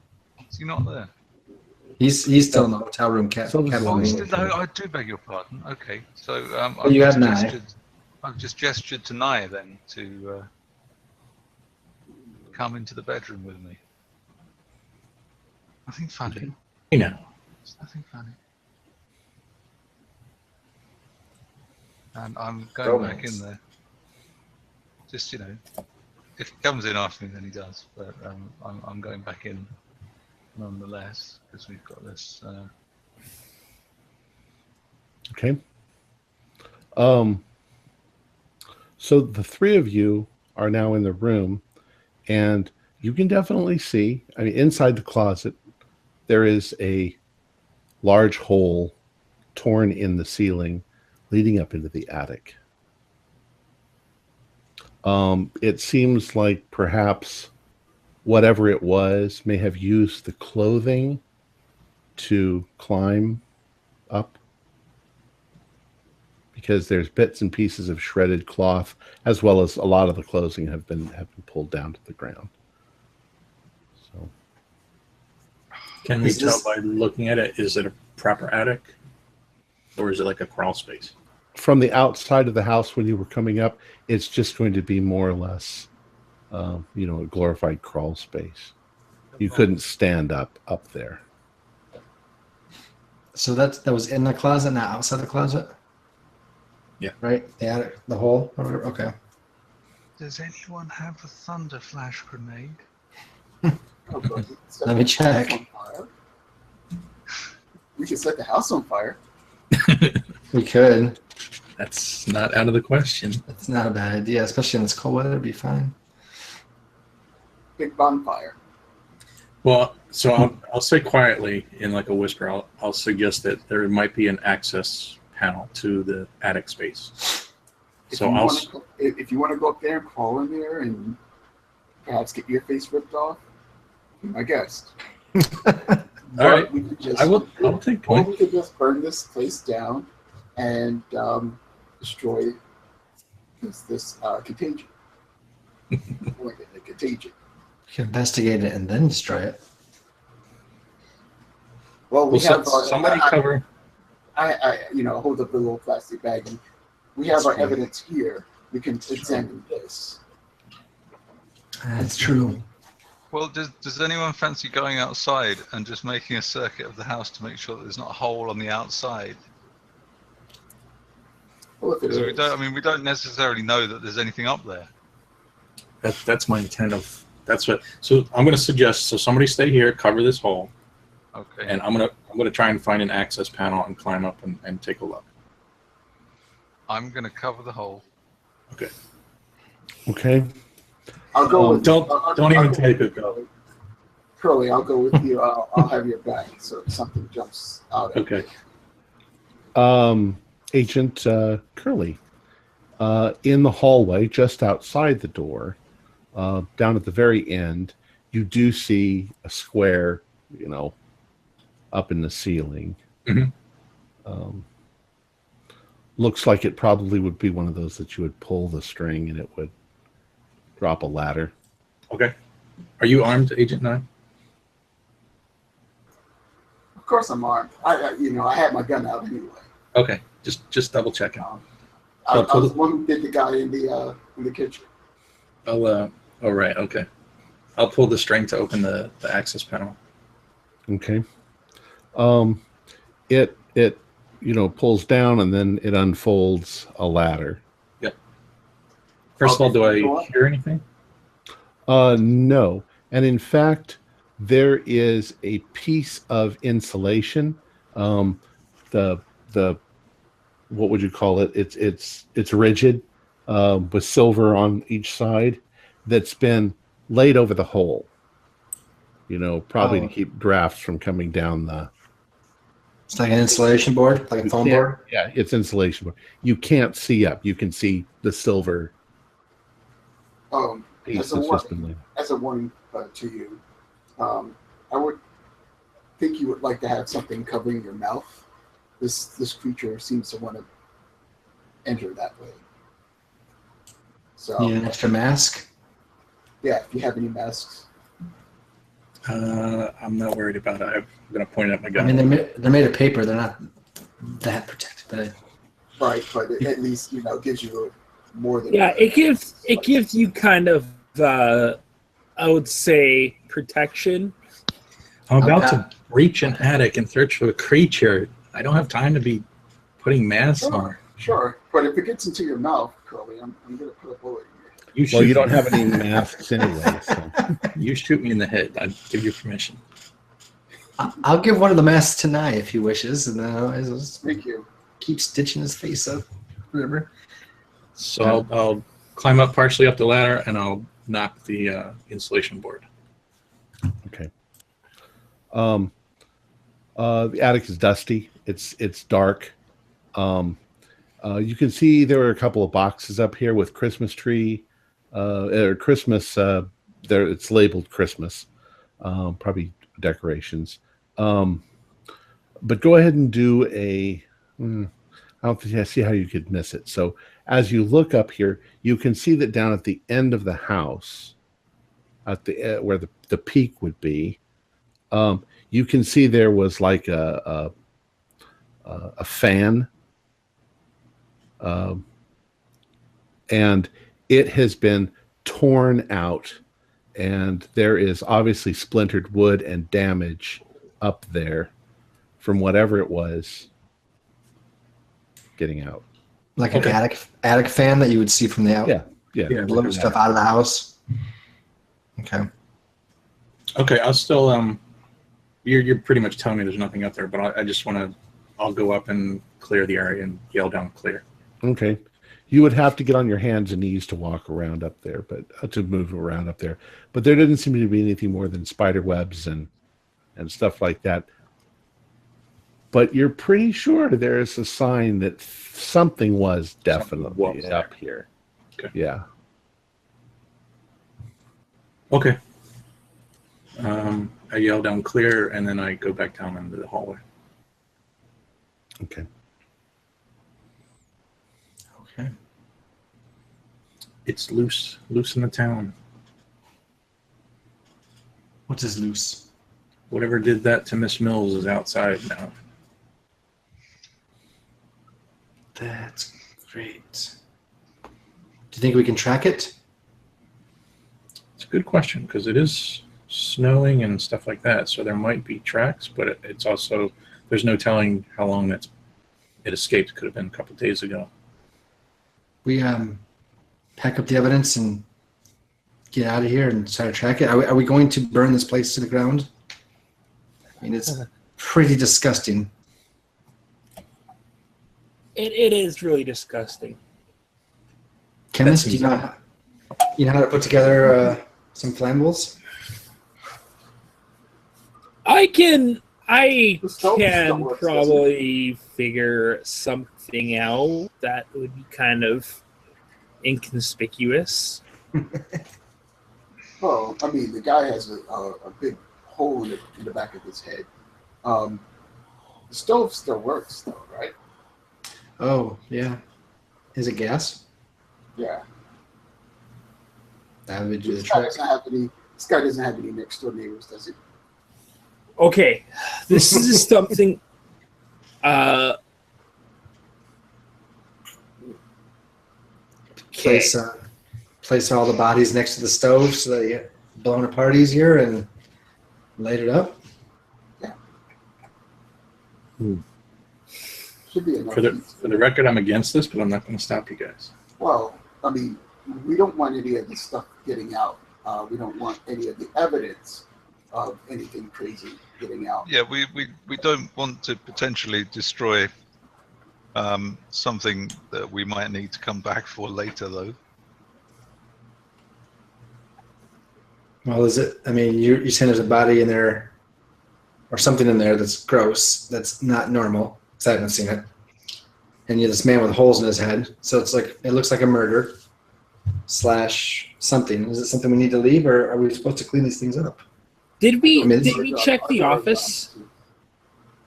is he not there? He's still in the hotel room. I do beg your pardon. Okay, so I've just gestured to Nye then to come into the bedroom with me. Nothing funny. You know. It's nothing funny. And I'm going back in there. Just, if he comes in after me, then he does. But I'm going back in nonetheless, because we've got this. Okay. So the three of you are now in the room. And you can definitely see, I mean, inside the closet, there is a large hole torn in the ceiling leading up into the attic. It seems like perhaps whatever it was may have used the clothing to climb up, because there's bits and pieces of shredded cloth, as well as a lot of the clothing have been pulled down to the ground. So, Can we tell by looking at it, is it a proper attic? Or is it like a crawl space? from the outside of the house, when you were coming up, it's just going to be more or less, a glorified crawl space. You couldn't stand up there. So that was in the closet, not outside the closet? Yeah. Right? The attic, the hole? Or whatever? Okay. Does anyone have a thunder flash grenade? Let me check. We could set the house on fire. We could. That's not out of the question. That's not a bad idea, especially in this cold weather. It'd be fine. Big bonfire. Well, so I'll say quietly in like a whisper, I'll suggest that there might be an access panel to the attic space. If So you want to go up there and crawl in there and perhaps get your face ripped off, be my guest. all right, We could just, I'll take or point. we could just burn this place down and destroy this contagion. Like a contagion. We can investigate it and then destroy it. Well, we have somebody cover. I hold up the little plastic bag, and we have our evidence here. We can examine this. That's true. Well, does anyone fancy going outside and just making a circuit of the house to make sure that there's not a hole on the outside? Well, if it Because is. we don't necessarily know that there's anything up there. That's my intent of. That's what. So I'm going to suggest. So somebody stay here, cover this hole, Okay. and I'm gonna try and find an access panel and climb up and take a look. I'm going to cover the hole. Okay. I'll go with Don't even go type with it, Bill. Curly, I'll go with you. I'll have your back so if something jumps out. Okay. Agent Curly, in the hallway just outside the door, down at the very end, you do see a square, up in the ceiling. Mhm. Looks like it probably would be one of those that you would pull the string and it would drop a ladder. Okay. Are you armed, Agent 9? Of course, I'm armed. I had my gun out anyway. Okay. Just double checking. I was the one who did the guy in the kitchen. All right. Okay. I'll pull the string to open the access panel. Okay. It pulls down and then it unfolds a ladder. Yep. First of all, do I hear anything? No. And in fact, there is a piece of insulation. The what would you call it? It's rigid, with silver on each side, that's been laid over the hole. Probably to keep drafts from coming down the. It's like an insulation board, like a foam board. Yeah, it's insulation board. You can't see up. You can see the silver piece As a that's just been warning, laid. as a warning to you, I would think you would like to have something covering your mouth. This creature seems to want to enter that way. So You need an extra mask. yeah, if you have any masks. I'm not worried about it. I'm going to point at my I gun. mean, they're made of paper. They're not that protected, but Right, but it at least gives you more than Yeah, it gives you kind of I would say protection. I'm about to reach an attic and search for a creature. I don't have time to be putting masks on. Sure, but if it gets into your mouth, Curly, I'm going to put a bullet in you. Well, you don't have any masks anyway. So. You shoot me in the head. I'd give you permission. I'll give one of the masks to Nye if he wishes, and then I'll just Thank you. keep stitching his face up. Whatever. So I'll climb up partially up the ladder, and I'll knock the insulation board. Okay. The attic is dusty. It's dark. You can see there are a couple of boxes up here with Christmas tree, or Christmas. There, it's labeled Christmas. Probably decorations. But go ahead and do a. I don't think I see how you could miss it. So as you look up here, you can see that down at the end of the house, at the where the peak would be, you can see there was like a fan, and it has been torn out, and there is obviously splintered wood and damage up there from whatever it was getting out. Like an attic fan that you would see from the out. Yeah. Blow stuff out of the house. Okay. Okay, I'll still you're pretty much telling me there's nothing up there, but I just want to. I'll go up and clear the area and yell down clear. Okay. You would have to get on your hands and knees to walk around up there, but to move around up there. But there didn't seem to be anything more than spider webs and stuff like that. But you're pretty sure there is a sign that something was definitely up here. Okay. Yeah. Okay. I yell down clear, and then I go back down into the hallway. Okay. Okay. It's loose in the town. What is loose? Whatever did that to Miss Mills is outside now. That's great. Do you think we can track it? It's a good question because it is snowing and stuff like that, so there might be tracks, but it's also there's no telling how long it escaped. It could have been a couple of days ago. We pack up the evidence and get out of here and try to track it. Are we going to burn this place to the ground? I mean, it's pretty disgusting. It is really disgusting. Chemist, do you know how to put together some flammables? I can The stove still works, probably figure something out that would be kind of inconspicuous. Well, I mean, the guy has a big hole in the back of his head. The stove still works, though, right? Oh, yeah. Is it gas? Yeah. That would do the This guy trick. doesn't have any next door neighbors, does he? Okay, this is something. Place all the bodies next to the stove so that you get blown apart easier and light it up. Should be enough. For the record, I'm against this, but I'm not going to stop you guys. Well, I mean, we don't want any of this stuff getting out. We don't want any of the evidence of anything crazy getting out. Yeah, we don't want to potentially destroy something that we might need to come back for later, though. Well, is it? I mean, you're saying there's a body in there or something in there that's gross, that's not normal, because I haven't seen it. And you have this man with holes in his head. So it looks like a murder / something. Is it something we need to leave, or are we supposed to clean these things up? Did we I mean, did we check the office?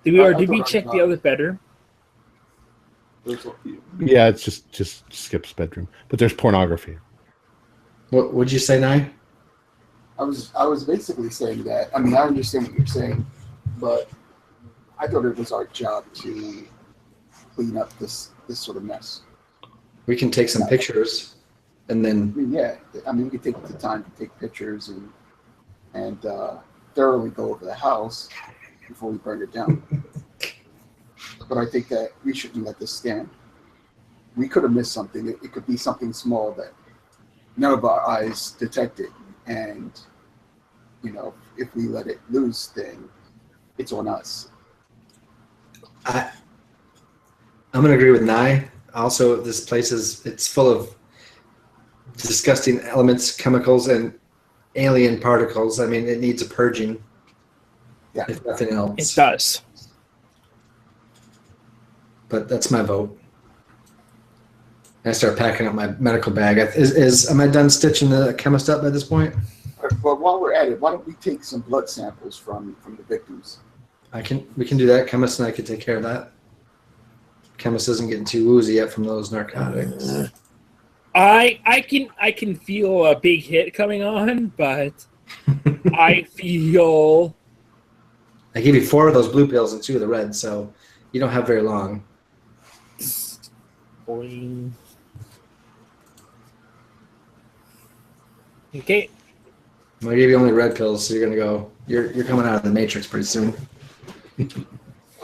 Did we check the other bedroom? Yeah, it's just skips bedroom, but there's pornography. What would you say, Nye? I was basically saying that. I mean, I understand what you're saying, but I thought it was our job to clean up this sort of mess. We can take some pictures, and then I mean, yeah. I mean, we could take the time to take pictures and thoroughly go over the house before we burn it down. But I think that we shouldn't let this stand. We could have missed something. It could be something small that none of our eyes detected. And, if we let it loose, then it's on us. I'm going to agree with Nye. Also, this place it's full of disgusting elements, chemicals, and alien particles. I mean, it needs a purging. Yeah. If nothing It else. does. But that's my vote. I start packing up my medical bag. Am I done stitching the chemist up by this point? Well, while we're at it, why don't we take some blood samples from the victims? We can do that. Chemist and I can take care of that. Chemist isn't getting too woozy yet from those narcotics. I can feel a big hit coming on, but I feel I gave you 4 of those blue pills and 2 of the red, so you don't have very long. boing. Okay. I gave you only red pills, so you're coming out of the matrix pretty soon.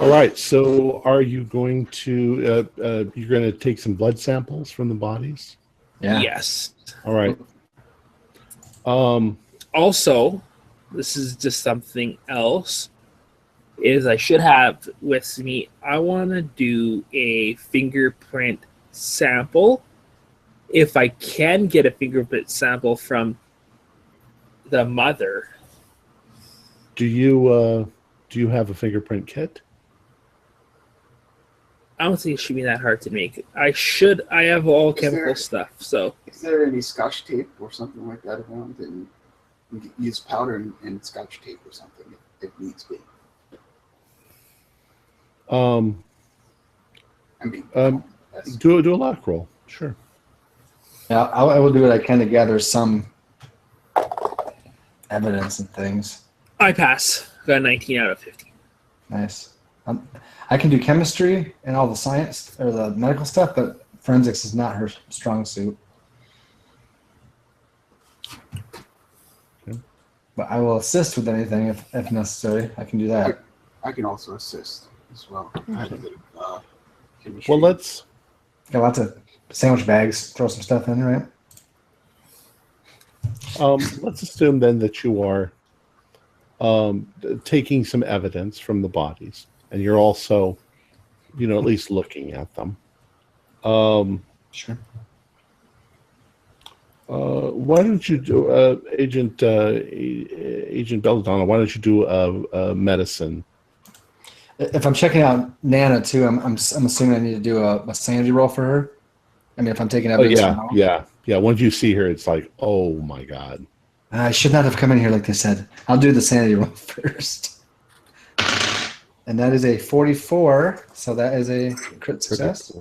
All right. So, are you going to you're going to take some blood samples from the bodies? Yeah. Yes. All right. Also, this is just something else. Is I should have with me. I want to do a fingerprint sample. If I can get a fingerprint sample from the mother. Do you have a fingerprint kit? I don't think it should be that hard to make. I have all chemical stuff, so. Is there any Scotch tape or something like that around? And we can use powder and Scotch tape or something if needs be. I mean, Do a lock roll. Sure. Yeah, I will do what I can to gather some evidence and things. I pass. Got a 19 out of 50. Nice. I can do chemistry and all the science or the medical stuff, but forensics is not her strong suit. Okay. But I will assist with anything if necessary. I can do that. I can also assist as well. I have a bit of chemistry. Well, let's. Got lots of sandwich bags. Throw some stuff in, right? Let's assume then that you are taking some evidence from the bodies, and you're also, at least looking at them. Sure. Why don't you do, Agent Belladonna? Why don't you do a medicine? If I'm checking out Nana too, I'm assuming I need to do a sanity roll for her. I mean, if I'm taking evidence. Yeah. Once you see her, it's like, oh my god. I should not have come in here like they said. I'll do the sanity roll first. And that is a 44, so that is a crit success.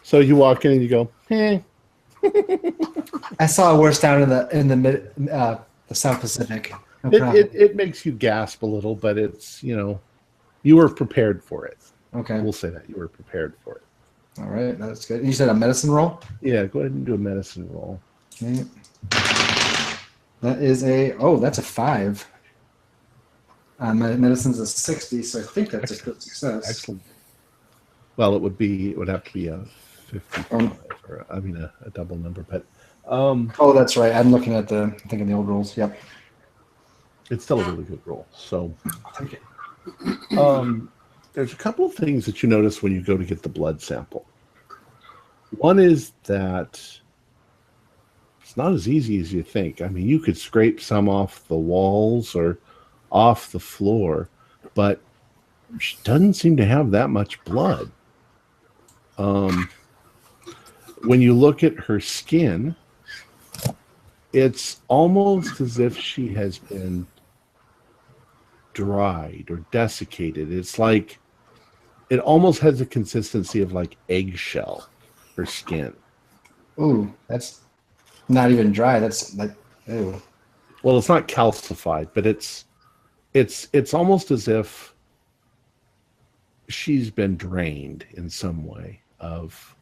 So you walk in and you go, eh. I saw a worse down in the South Pacific. No problem. It makes you gasp a little, but it's, you were prepared for it. Okay. We'll say that you were prepared for it. All right, that's good. And you said a medicine roll? Yeah, go ahead and do a medicine roll. Okay. That is that's a 5. My medicine's a 60, so I think that's a crit success. Excellent. Well, it would have to be a 55, or a double number, but that's right. I'm looking at thinking the old rules. Yep. it's still a really good roll. So, Okay. there's a couple of things that you notice when you go to get the blood sample. One is that it's not as easy as you think. I mean, you could scrape some off the walls or off the floor, but she doesn't seem to have that much blood. When you look at her skin, it's almost as if she has been dried or desiccated. It's like it almost has the consistency of like eggshell, her skin. Ooh, that's not even dry. That's like, ew. Well, it's not calcified, but it's almost as if she's been drained in some way of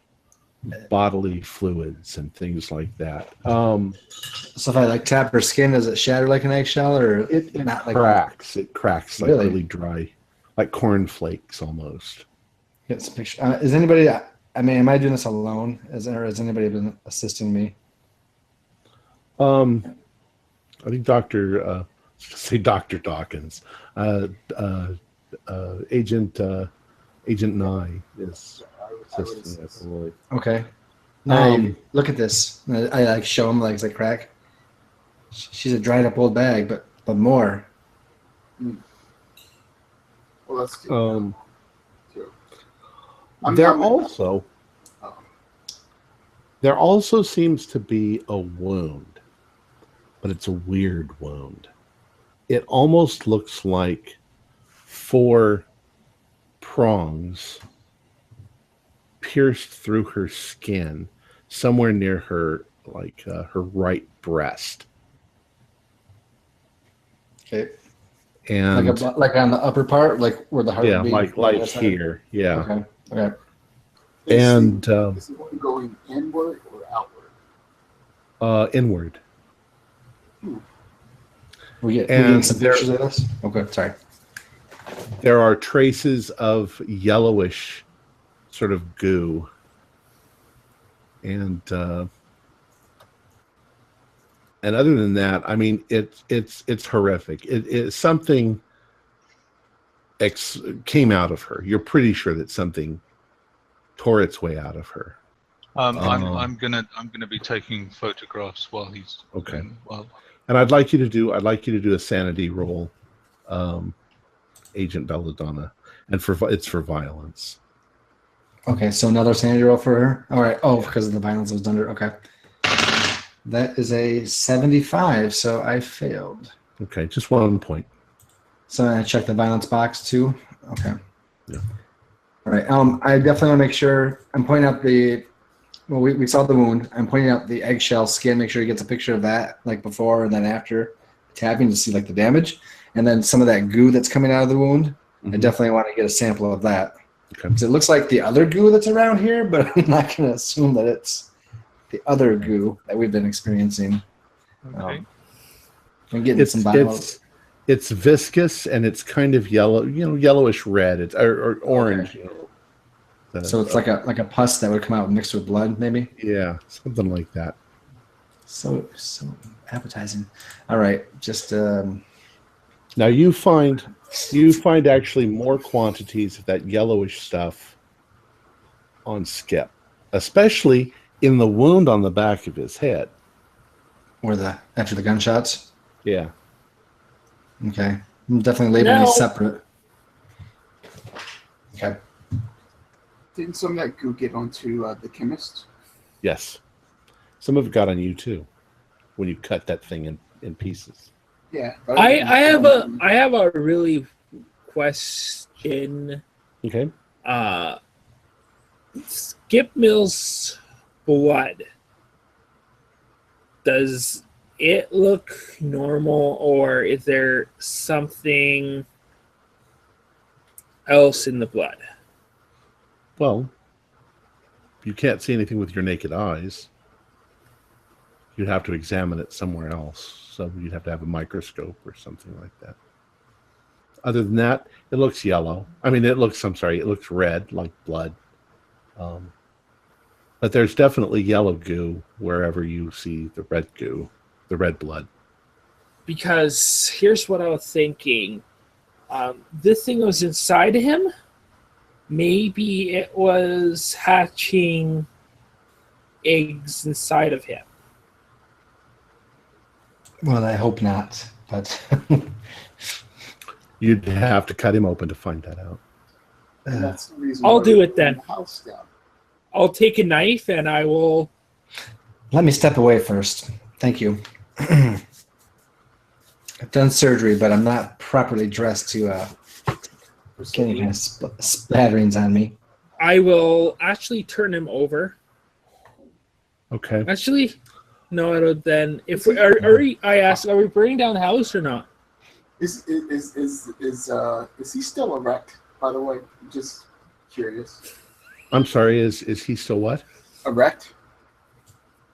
bodily fluids and things like that. So if I tap her skin, does it shatter like an eggshell, or It not cracks. It cracks like Really? really dry, like cornflakes almost. Get some picture. Is anybody? Am I doing this alone? Has anybody been assisting me? I think Dr. Dawkins, Agent Nye is assisting us. Okay. Look at this. I like show him legs like crack. She's a dried up old bag, but more. Well, that's too. There also seems to be a wound, but it's a weird wound. It almost looks like 4 prongs pierced through her skin, somewhere near her, her right breast. Okay. And like on the upper part, like where the heart. Yeah, would be, like here. Yeah. Okay. And is the one going inward or outward? Inward. We getting some pictures of this? Okay, sorry. There are traces of yellowish sort of goo. And other than that, I mean, it's horrific. It something came out of her. You're pretty sure that something tore its way out of her. I'm gonna be taking photographs while he's okay. And I'd like you to do a sanity roll, Agent Belladonna, and it's for violence. Okay, so another sanity roll for her. All right. Oh, because of the violence was under. Okay. That is a 75, so I failed. Okay, just 1 point. So I check the violence box too. Okay. Yeah. All right. I definitely want to make sure I'm pointing out we saw the wound. I'm pointing out the eggshell skin. Make sure he gets a picture of that, like before and then after tapping to see like the damage, and then some of that goo that's coming out of the wound. Mm-hmm. I definitely want to get a sample of that. Okay. Because it looks like the other goo that's around here, but I'm not going to assume that it's the other goo that we've been experiencing. Okay. I'm getting some violence. It's viscous and it's kind of yellow, yellowish red. It's or orange. Okay. So it's like a pus that would come out mixed with blood, maybe. Yeah, something like that. So appetizing. All right, just now you find actually more quantities of that yellowish stuff on Skip, especially in the wound on the back of his head. After the gunshots? Yeah. Okay. I'm definitely labeling these separate. Okay. Didn't some of that goo get onto the chemist? Yes. Some of it got on you too, when you cut that thing in pieces. Yeah. I have a really question. Okay. Skip Mill's blood, does it look normal, or is there something else in the blood? Well, you can't see anything with your naked eyes. You'd have to examine it somewhere else. So you'd have to have a microscope or something like that. Other than that, it looks yellow. It looks red, like blood. But there's definitely yellow goo wherever you see the red goo, the red blood. Because here's what I was thinking. This thing was inside of him. Maybe it was hatching eggs inside of him. Well, I hope not, but you'd have to cut him open to find that out. And that's the reason I'll do it then. House down. I'll take a knife and I will. Let me step away first. Thank you. I've done surgery, but I'm not properly dressed to get any kind of splatterings on me. I will actually turn him over. Okay. Actually, no. I don't. Then, if we are we burning down the house or not? Is he still erect? By the way, just curious. I'm sorry. Is he still what? Erect.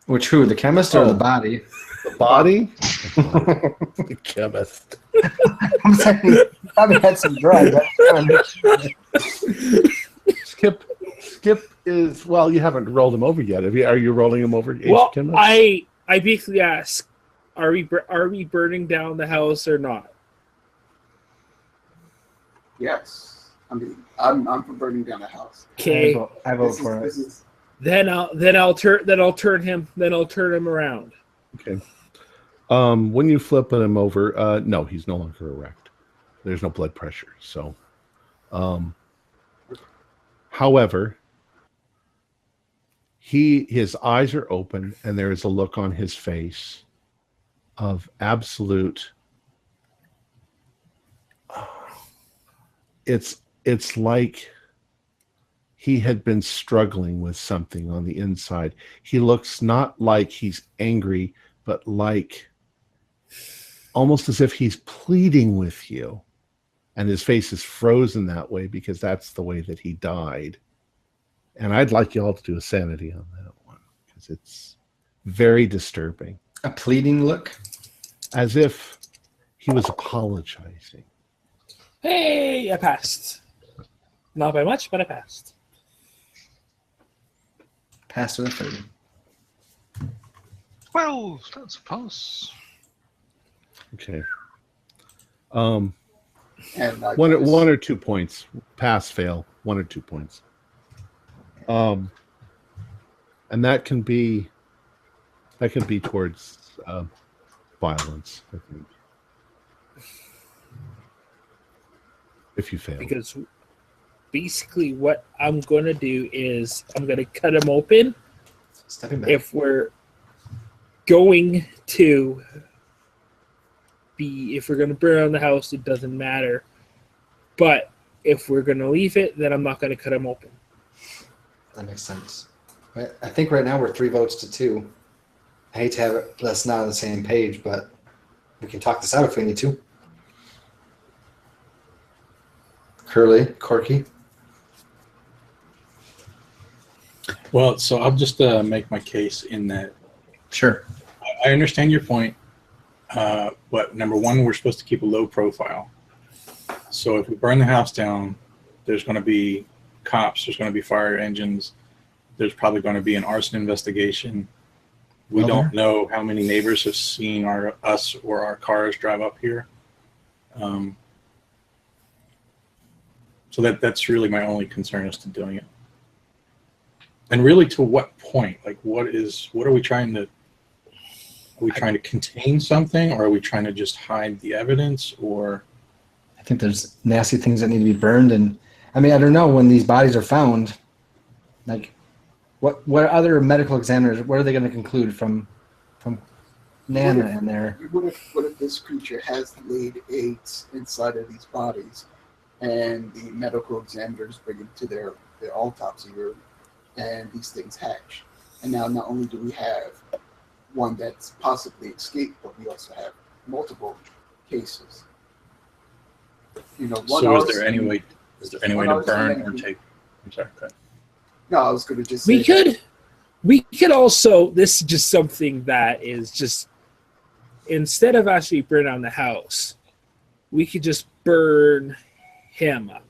Which who? The chemist or the body? The body. The chemist. I'm saying probably had some drugs. Skip is you haven't rolled him over yet. Are you rolling him over? Well, chemist? I basically ask, are we burning down the house or not? Yes. I'm for burning down the house. Okay. I vote for it. Then I'll turn him around. Okay. When you flip him over, no, he's no longer erect. There's no blood pressure. So, however, his eyes are open, and there is a look on his face of absolute. It's like he had been struggling with something on the inside. He looks not like he's angry, but like almost as if he's pleading with you. And his face is frozen that way because that's the way that he died. And I'd like you all to do a sanity on that one because it's very disturbing. A pleading look? As if he was apologizing. Hey, I passed. Not by much, but I passed. Passed with a 30. 12, that's a pass. Okay. And One or 2 points. Pass, fail. 1 or 2 points. And that can be towards violence, I think. If you fail. Because basically what I'm going to do is I'm going to cut him open. Stepping back. If we're going to burn down the house, it doesn't matter. But if we're going to leave it, then I'm not going to cut him open. That makes sense. I think right now we're 3 votes to 2. I hate to have us not on the same page, but we can talk this out if we need to. Curly, Corky. Well, so I'll just make my case in that. Sure. I understand your point, but number one, we're supposed to keep a low profile. So if we burn the house down, there's going to be cops, there's going to be fire engines, there's probably going to be an arson investigation. We don't know how many neighbors have seen us or our cars drive up here. So that's really my only concern as to doing it. And really, to what point? Like, what are we trying to? Are we trying to contain something, or are we trying to just hide the evidence? Or I think there's nasty things that need to be burned, and I mean, I don't know when these bodies are found. Like, what other medical examiners? What are they going to conclude from Nana in there? What if this creature has laid eggs inside of these bodies, and the medical examiners bring them to their autopsy room, and these things hatch? And now not only do we have one that's possibly escaped, but we also have multiple cases. so is there any way to burn or take? I'm sorry. Go ahead. No, I was going to just say We could also. This is just something that is just instead of actually burn down the house, we could just burn him up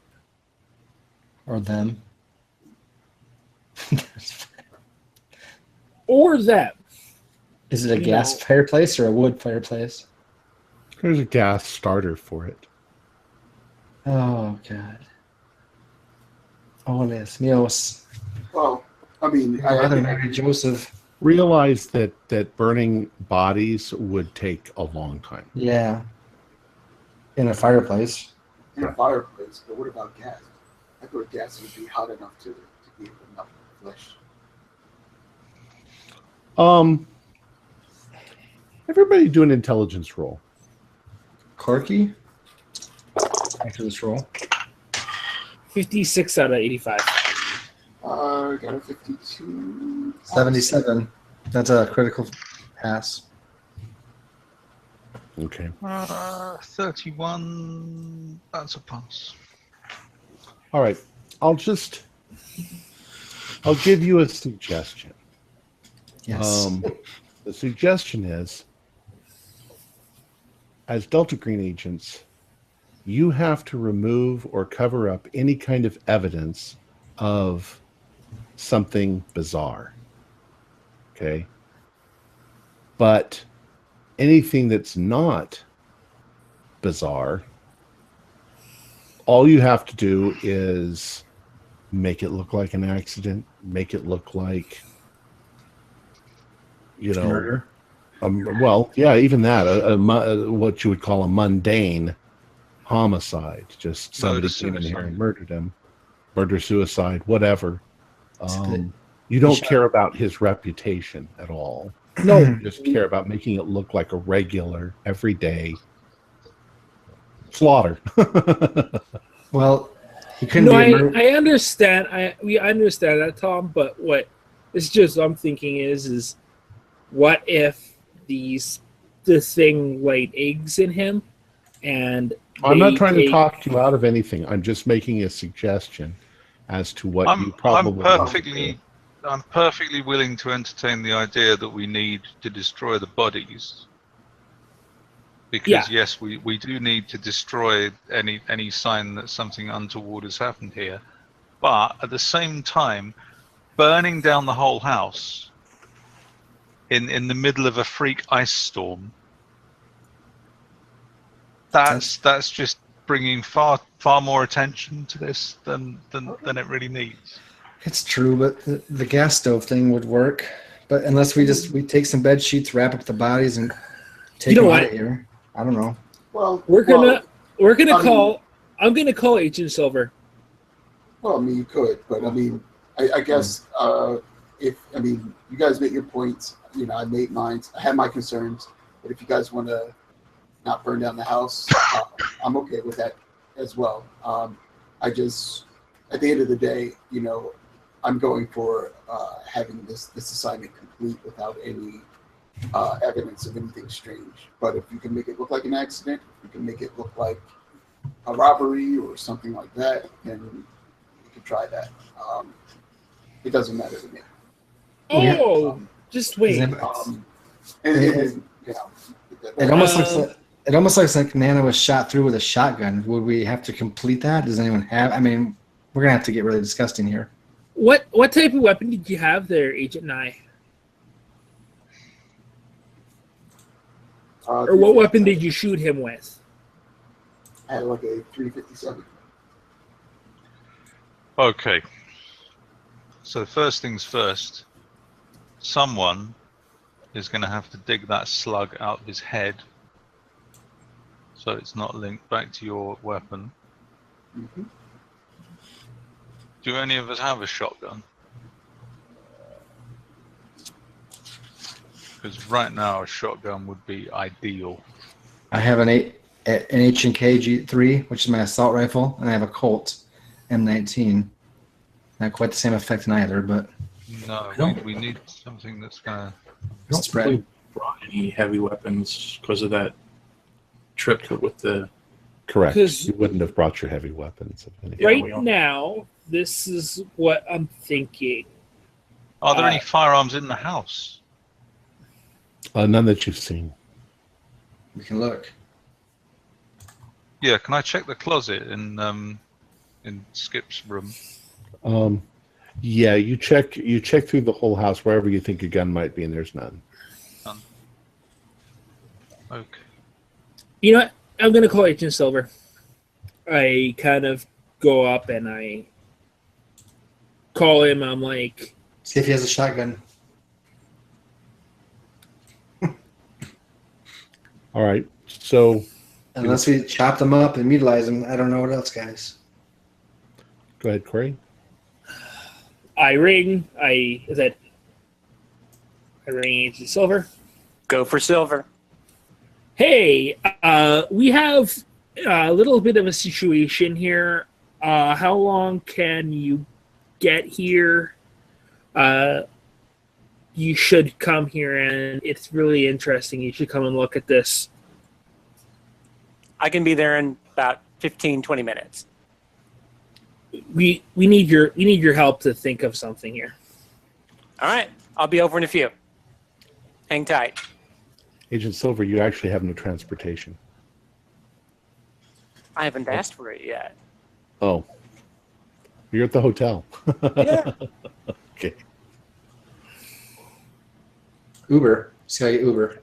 Or them. or them. Is it a gas fireplace or a wood fireplace? There's a gas starter for it. Oh, God. Oh, Dios míos. Well, I mean, Mother Mary Joseph. Realize that burning bodies would take a long time. Yeah. In a fireplace. in a fireplace, but what about gas? I thought gas would be hot enough to give enough flesh. Everybody do an intelligence roll. Corky? After this roll. 56 out of 85. Got a 52. 77. That's a critical pass. Okay. 31. That's a pass. All right. I'll give you a suggestion. Yes. The suggestion is, as Delta Green agents, you have to remove or cover up any kind of evidence of something bizarre. Okay? But anything that's not bizarre, all you have to do is make it look like an accident, make it look like, Murder. Well, yeah, even that, what you would call a mundane homicide. Just somebody came in here and murdered him. Murder, suicide, whatever. You don't care about his reputation at all. No, You just care about making it look like a regular, everyday slaughter. Well, he couldn't no, be a murderer. I understand. I understand that, Tom. But what it's just I'm thinking is what if the thing laid eggs in him, and I'm not trying to talk you out of anything. I'm just making a suggestion as to what you probably. I'm perfectly willing to entertain the idea that we need to destroy the bodies. Because yes, we do need to destroy any sign that something untoward has happened here. But at the same time, burning down the whole house in the middle of a freak ice storm, that's just bringing far more attention to this than it really needs. It's true, but the gas stove thing would work. But unless we take some bed sheets, wrap up the bodies, and take them out of here. I don't know. Well, I'm gonna call Agent Silver. Well, I mean, you could, but I mean, I guess you guys make your points. I made mine. I have my concerns, but if you guys want to not burn down the house, I'm okay with that as well. I just, at the end of the day, I'm going for having this assignment complete without any evidence of anything strange. But if you can make it look like an accident, if you can make it look like a robbery or something like that, then you can try that. It doesn't matter to me. Just wait. It almost looks like Nana was shot through with a shotgun. Would we have to complete that? Does anyone have? I mean, we're gonna have to get really disgusting here. What type of weapon did you have there, Agent Nye? Or what weapon did you shoot him with? I had like a 357. Okay. So first things first, someone is going to have to dig that slug out of his head so it's not linked back to your weapon. Mm-hmm. Do any of us have a shotgun? Because right now a shotgun would be ideal. I have an H&K G3, which is my assault rifle, and I have a Colt M19. Not quite the same effect neither, but no, we need something that's gonna. I don't spread. really brought any heavy weapons because of that trip with the. Correct. You wouldn't have brought your heavy weapons. Right now, this is what I'm thinking. Are there any firearms in the house? None that you've seen. We can look. Yeah, can I check the closet in Skip's room? Yeah, you check through the whole house wherever you think a gun might be, and there's none. None. Okay. You know what? I'm gonna call Agent Silver. I kind of go up and I call him. I'm like, see if he has a shotgun. All right. So unless we chop them up and mutilize them, I don't know what else, guys. Go ahead, Corey. I ring. I ring Agent Silver. Go for Silver. Hey, we have a little bit of a situation here. How long can you get here? You should come here, and it's really interesting. You should come and look at this. I can be there in about 15, 20 minutes. We need your help to think of something here. All right. I'll be over in a few. Hang tight. Agent Silver, you actually have no transportation. I haven't asked for it yet. Oh. You're at the hotel. Yeah. Okay. Uber. See how you Uber.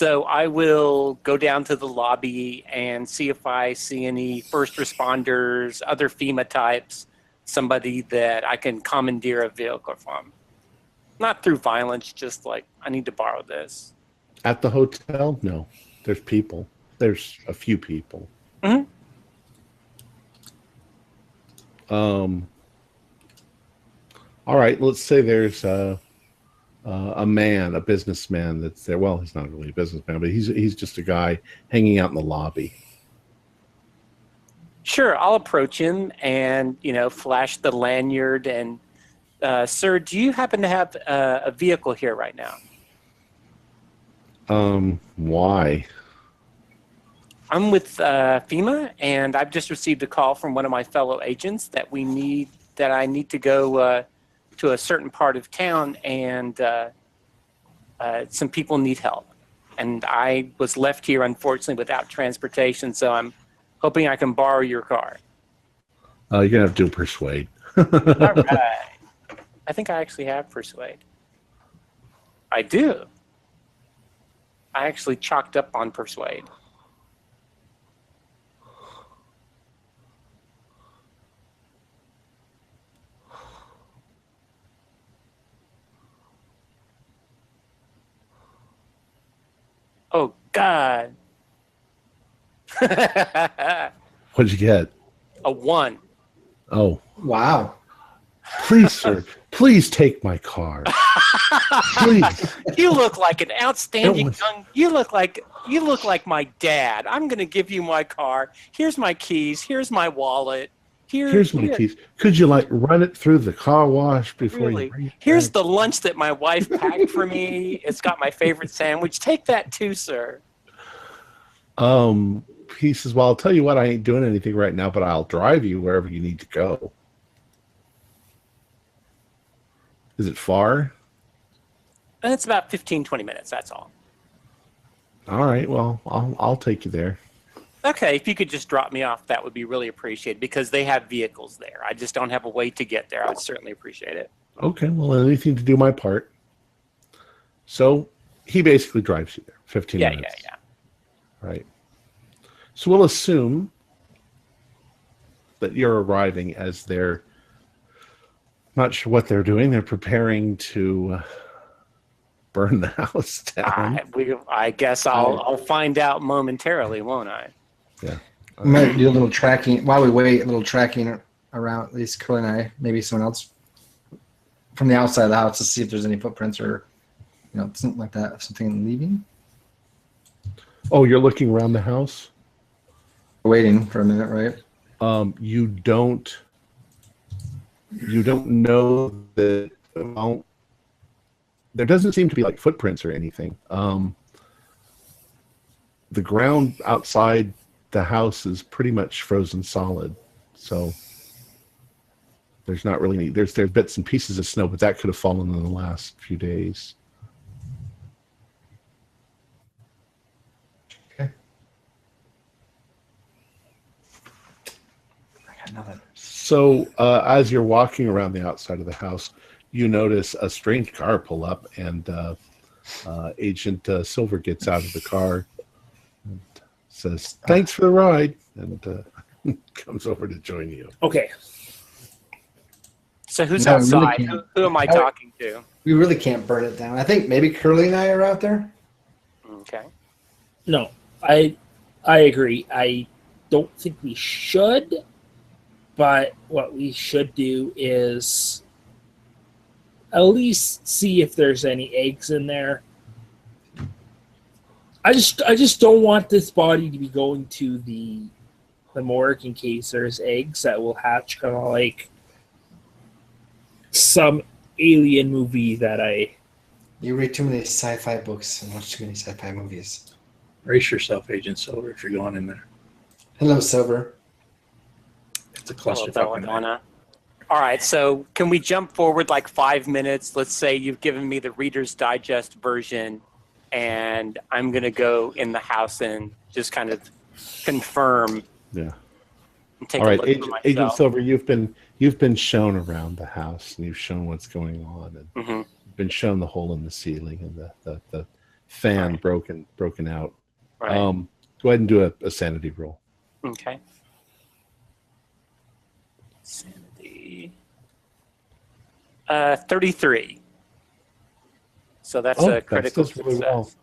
So I will go down to the lobby and see if I see any first responders, other FEMA types, somebody that I can commandeer a vehicle from. Not through violence, just like, I need to borrow this. At the hotel? No. There's people. There's a few people. Mm-hmm. All right, let's say there's a businessman that's there. Well, he's not really a businessman, but he's just a guy hanging out in the lobby. Sure, I'll approach him and, flash the lanyard and, sir, do you happen to have a vehicle here right now? Why? I'm with FEMA, and I've just received a call from one of my fellow agents that I need to go to a certain part of town, and some people need help. And I was left here, unfortunately, without transportation, so I'm hoping I can borrow your car. You're gonna have to do persuade. All right. I think I actually have persuade. I do. I actually chalked up on persuade. Oh, God. What'd you get? A 1. Oh, Wow. please, sir, please take my car. Please. You look like an outstanding It was- young. You look like my dad. I'm going to give you my car. Here's my keys. Here's my wallet. Here's my keys. Could you run it through the car wash before Really? you bring it Here's back? the lunch that my wife packed for me. It's got my favorite sandwich. Take that too, sir. He says, well, I'll tell you what, I ain't doing anything right now, but I'll drive you wherever you need to go. Is it far? And it's about 15, 20 minutes. That's all. All right, well, I'll take you there. Okay, if you could just drop me off, that would be really appreciated because they have vehicles there. I just don't have a way to get there. I would certainly appreciate it. Okay, well, anything to do my part. So he basically drives you there, 15 minutes. Yeah. Right. So we'll assume that you're arriving as they're not sure what they're doing. They're preparing to burn the house down. I guess I'll find out momentarily, won't I? Yeah. We might do a little tracking while we wait. A little tracking around, at least Curly and I, maybe someone else from the outside of the house to see if there's any footprints or something like that. Something leaving. Oh, you're looking around the house? We're waiting for a minute, right? You don't know that. Well, there doesn't seem to be footprints or anything. The ground outside the house is pretty much frozen solid, so there's not really any. There's bits and pieces of snow, but that could have fallen in the last few days. Okay. I got nothing. So as you're walking around the outside of the house, you notice a strange car pull up, and Agent Silver gets out of the car and says, "Thanks for the ride," and comes over to join you. Okay. So who's No, we really outside? can't. Who am I talking to? We really can't burn it down. I think maybe Curly and I are out there. Okay. No, I agree. I don't think we should, but what we should do is at least see if there's any eggs in there. I just don't want this body to be going to the morgue in case there's eggs that will hatch, kind of like some alien movie that I. You read too many sci-fi books and watch too many sci-fi movies. Brace yourself, Agent Silver, if you're going in there. Hello, Silver. It's a Hello, clusterfuck. Belladonna. All right, so can we jump forward 5 minutes? Let's say you've given me the Reader's Digest version, and I'm going to go in the house and just kind of confirm. Yeah. And take All a right, look for myself. Agent Silver, you've been shown around the house, and you've shown what's going on, and Mhm. you've been shown the hole in the ceiling and the fan broken out. Right. Go ahead and do a sanity roll. Okay. Sanity. 33. So that's a critical does really well. success.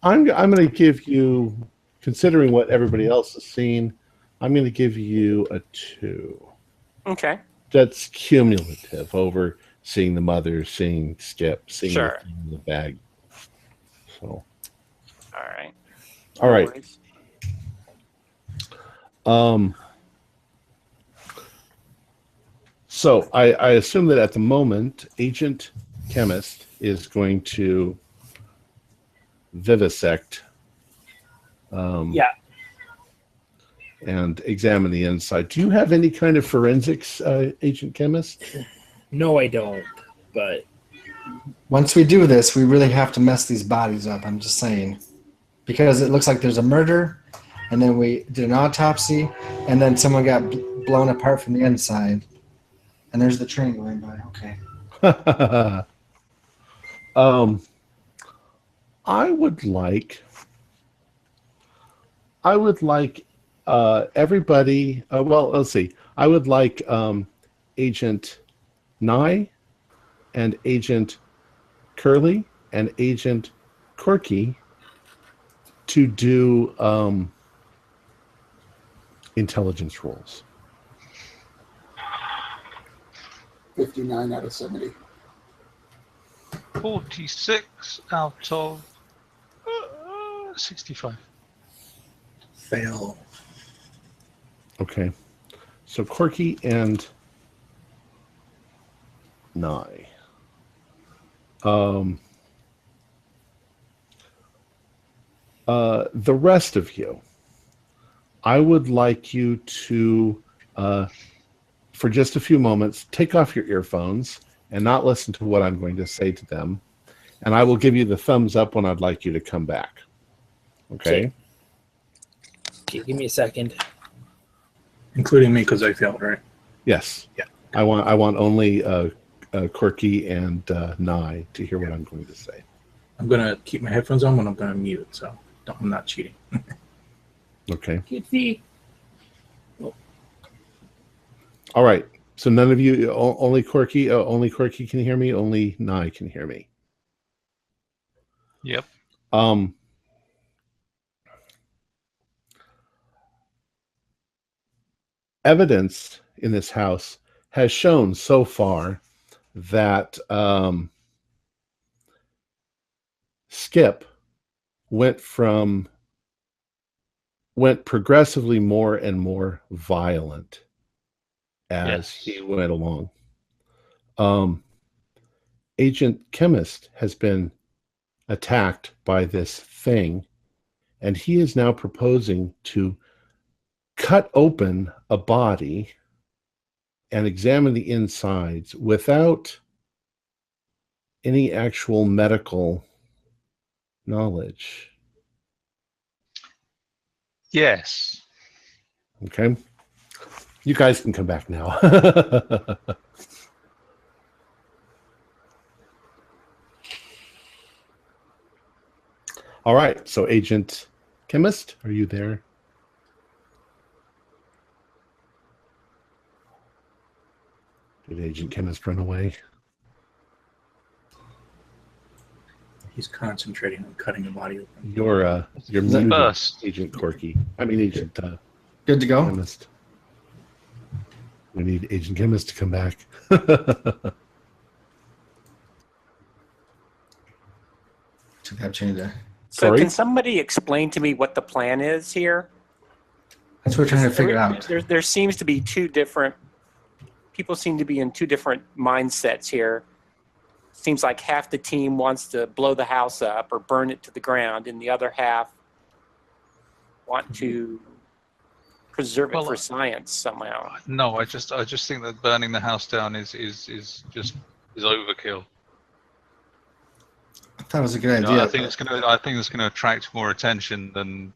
I'm going to give you, considering what everybody else has seen, I'm going to give you a 2. Okay. That's cumulative over seeing the mother, seeing Skip, seeing Sure. the thing in the bag. So, All right. all No right. worries. So I assume that at the moment, Agent Chemist is going to vivisect. Yeah. And examine the inside. Do you have any kind of forensics, Agent Chemist? No, I don't. But Once we do this, we really have to mess these bodies up. I'm just saying, because it looks like there's a murder, and then we did an autopsy, and then someone got blown apart from the inside, and there's the train going by. Okay. I would like everybody. Well, let's see. I would like Agent Nye and Agent Curly and Agent Corky to do intelligence rolls. 59 out of 70. 46 out of 65. Fail. Okay. So Corky and Nye. The rest of you, I would like you to, for just a few moments, take off your earphones and not listen to what I'm going to say to them. And I will give you the thumbs up when I'd like you to come back. Okay? Okay, give me a second. Including me, because I failed, right? Yes. Yeah. I want only Corky and Nye to hear what I'm going to say. I'm going to keep my headphones on when I'm going to mute, so I'm not cheating. Okay. Kitty. All right. So none of you, only Corky can hear me. Only Nye can hear me. Yep. Evidence in this house has shown so far that Skip went progressively more and more violent as he went along. Agent Chemist has been attacked by this thing, and he is now proposing to cut open a body and examine the insides without any actual medical knowledge. Yes. Okay. You guys can come back now. All right. So, Agent Chemist, are you there? Did Agent Chemist run away? He's concentrating on cutting the body open. You're muted, burst. Agent Corky. I mean, Agent Good to go. Chemist. We need Agent Chemist to come back. Took that change there. So Sorry? can somebody explain to me what the plan is here? That's what we're trying to figure out. There seems to be two different people seem to be in two different mindsets here. Seems like half the team wants to blow the house up or burn it to the ground, and the other half want to preserve it for science somehow. No, I just think that burning the house down is overkill. I thought it was a good You idea. know, I think it's gonna attract more attention than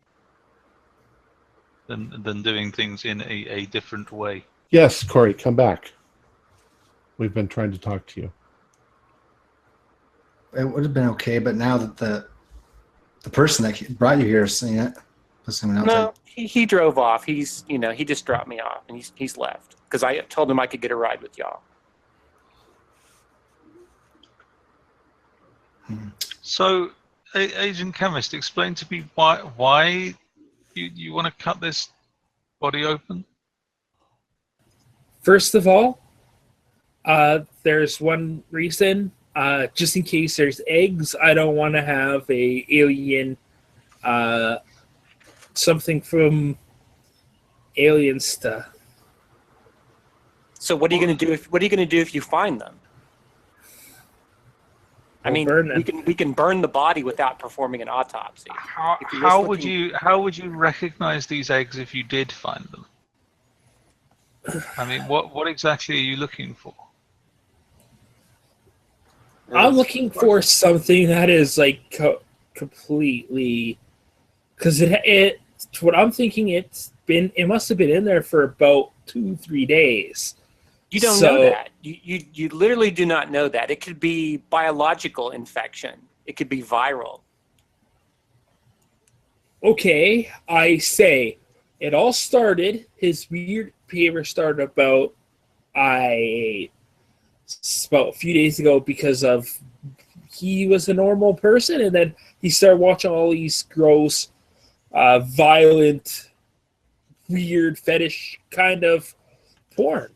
doing things in a different way. Yes, Corey, come back. We've been trying to talk to you. it would have been okay, but now that the person that brought you here is saying it, plus someone else. No, he drove off. He just dropped me off, and he's left because I told him I could get a ride with y'all. So, Agent Chemist, explain to me why you want to cut this body open? First of all, there's one reason. Just in case there's eggs, I don't want to have a alien, something from aliens to. So what are you going to do if you find them? I mean, we can burn the body without performing an autopsy. How would you recognize these eggs if you did find them? I mean, what exactly are you looking for? I'm looking for something that is like completely, because it. What I'm thinking, it must have been in there for about 2-3 days. You don't know that. You literally do not know that. It could be biological infection. It could be viral. Okay, I say it all started. His weird behavior started about a few days ago because of he was a normal person, and then he started watching all these gross, violent, weird fetish kind of porn.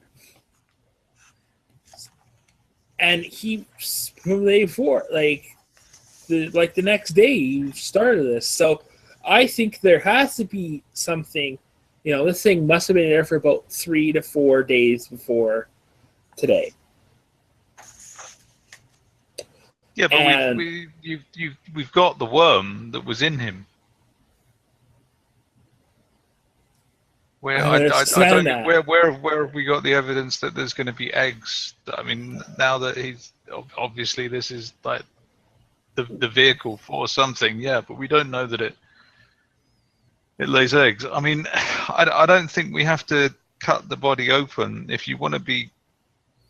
And he, from the day before, the next day, he started this. So I think there has to be something. This thing must have been there for about 3 to 4 days before today. Yeah, but we've got the worm that was in him. Where I don't know, where have we got the evidence that there's going to be eggs? I mean, now that he's obviously this is like the vehicle for something, yeah, but we don't know that it lays eggs. I mean, I don't think we have to cut the body open if you want to be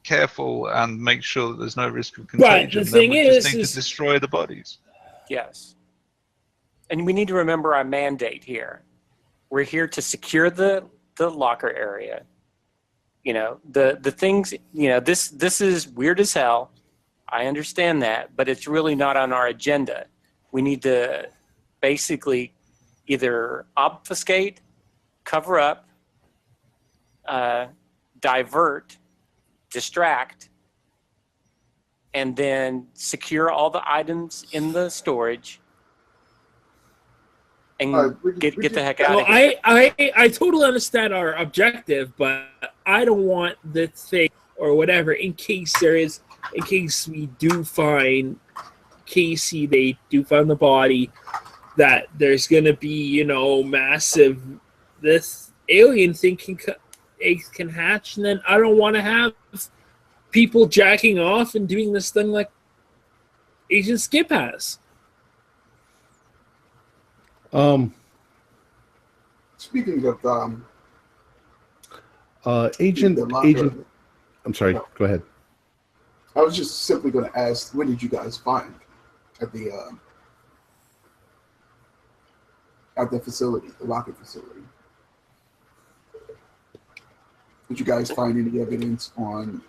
careful and make sure that there's no risk of contagion. But the thing we just need to destroy the bodies. Yes, and we need to remember our mandate here. We're here to secure the locker area. The things, this is weird as hell. I understand that, but it's really not on our agenda. We need to basically either obfuscate, cover up, divert, distract, and then secure all the items in the storage and get the heck out of here. I totally understand our objective, but I don't want the thing or whatever in case we do find Casey, they do find the body, that there's going to be, massive, this alien thing eggs can hatch, and then I don't want to have people jacking off and doing this thing like Agent Skip has. Speaking of Agent, I'm sorry. No. Go ahead. I was just simply going to ask, what did you guys find at the facility, the locker facility? Did you guys find any evidence on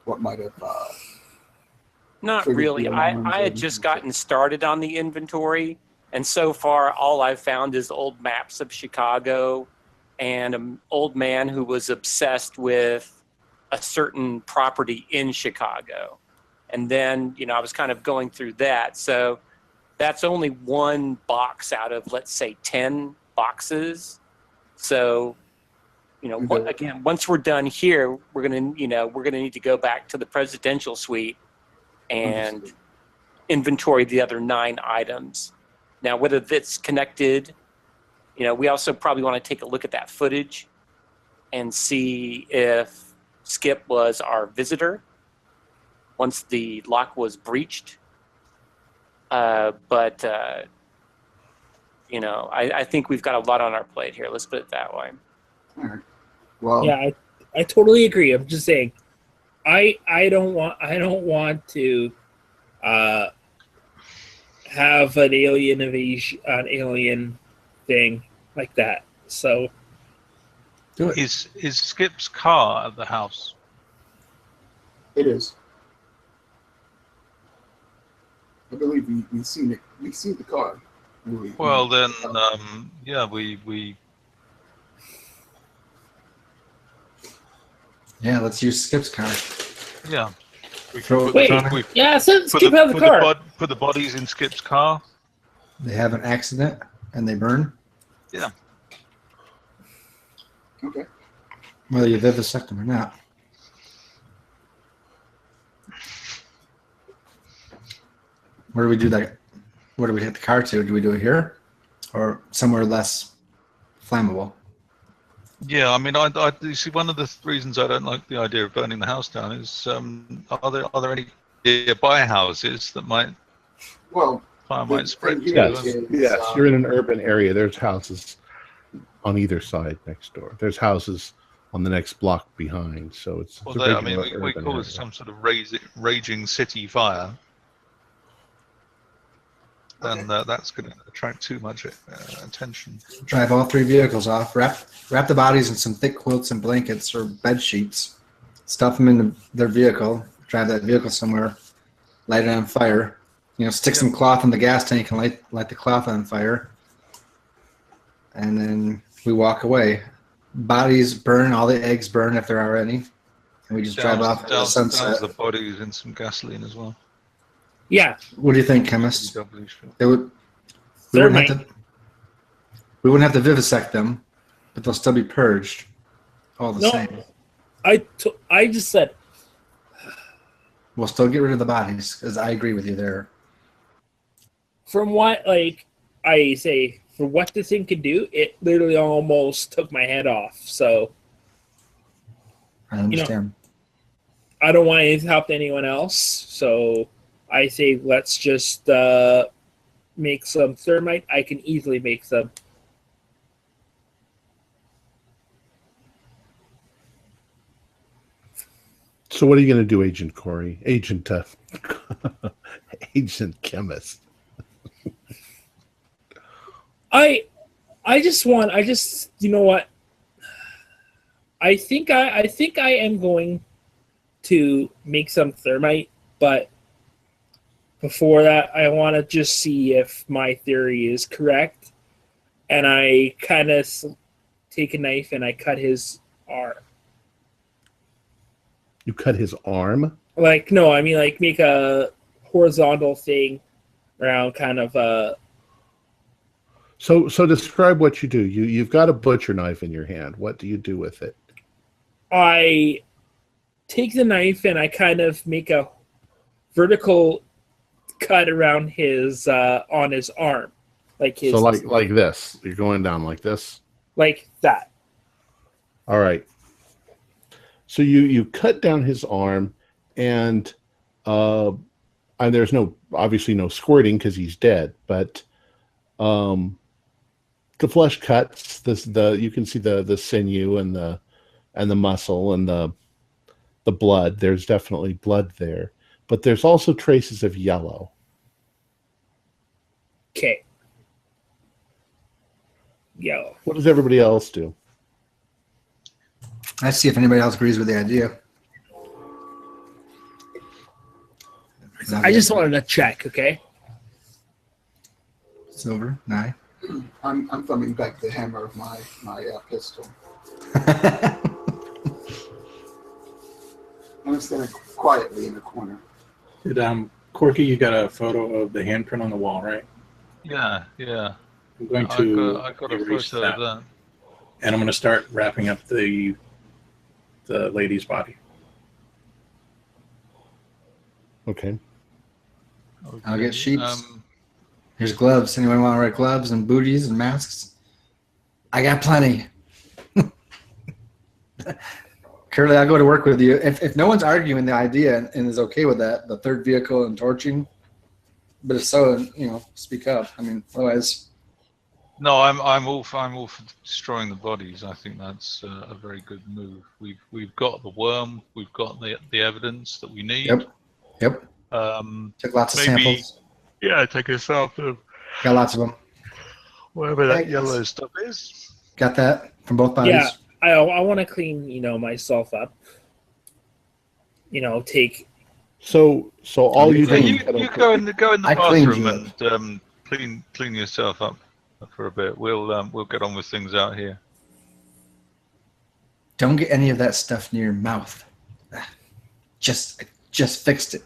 what might have? Not really. I had just gotten started on the inventory, and so far all I've found is old maps of Chicago and an old man who was obsessed with a certain property in Chicago. And then, I was kind of going through that. So that's only one box out of, let's say, 10 boxes. So, again, once we're done here, we're going to need to go back to the presidential suite and inventory the other 9 items. Now, whether that's connected, we also probably want to take a look at that footage and see if Skip was our visitor once the lock was breached. I think we've got a lot on our plate here. Let's put it that way. All right. Well, yeah, I totally agree. I'm just saying, I don't want to have an alien invasion, an alien thing like that. So Do it. Is Skip's car at the house? It is. I believe we've seen it. We've seen the car. Well, then, yeah, we Yeah, let's use Skip's car. yeah. We Throw put it Wait. on. we yeah, since Skip have the car. put the bodies in Skip's car. They have an accident and they burn. Yeah. Okay. Whether you vivisect them or not. Where do we do that? Where do we hit the car to? Do we do it here, or somewhere less flammable? Yeah, I mean, you see, one of the reasons I don't like the idea of burning the house down is, are there any nearby houses that fire might spread to? Yes, you're in an urban area. There's houses on either side next door. There's houses on the next block behind. So it's Well, a I mean, regular we urban call area. it some sort of raging city fire. Then that's going to attract too much attention. Drive all 3 vehicles off. Wrap the bodies in some thick quilts and blankets or bed sheets. Stuff them in their vehicle. Drive that vehicle somewhere. Light it on fire. Stick some cloth in the gas tank and light the cloth on fire. And then we walk away. Bodies burn. All the eggs burn if there are any. And we just drive off into the sunset. The bodies in some gasoline as well. Yeah. What do you think, chemist? Doubly sure. They would. We wouldn't have to vivisect them, but they'll still be purged. All the same. I just said We'll still get rid of the bodies, because I agree with you there. from what I say for what this thing could do, it literally almost took my head off. So I understand. I don't want anything to help anyone else. So I say let's just make some thermite. I can easily make some. So what are you going to do, Agent Corey? Agent Chemist. I just you know what? I think I am going to make some thermite, but before that, I want to just see if my theory is correct. And I kind of take a knife and I cut his arm. You cut his arm? No, I mean make a horizontal thing around kind of So describe what you do. You've got a butcher knife in your hand. What do you do with it? I take the knife and I kind of make a vertical cut around his on his arm, like this. You're going down like this, like that. All right. So you cut down his arm, and there's obviously no squirting because he's dead, but the flesh cuts. You can see the sinew and the muscle and the blood. There's definitely blood there. But there's also traces of yellow. Okay. Yellow. What does everybody else do? Let's see if anybody else agrees with the idea. I just wanted to check, okay? Silver, 9. I'm thumbing back the hammer of my pistol. I'm standing quietly in the corner. Did Corky, you got a photo of the handprint on the wall, right? Yeah. I'm going to I got a erase photo of that. and I'm going to start wrapping up the lady's body. Okay. I'll get sheets. Here's gloves. Anyone want to wear gloves and booties and masks? I got plenty. Curly, I'll go to work with you. If no one's arguing the idea and is okay with that, the third vehicle and torching, but if so, speak up. I mean, otherwise. No, I'm all for destroying the bodies. I think that's a very good move. We've got the worm. We've got the evidence that we need. Yep. Took lots of maybe, samples. yeah, take a sample of Got lots of them. whatever that Thanks. yellow stuff is. Got that from both Yeah, bodies. I want to clean, myself up. Take. So all you Yeah, do you go in the I cleaned bathroom you and clean yourself up for a bit. We'll get on with things out here. Don't get any of that stuff near your mouth. I just fixed it.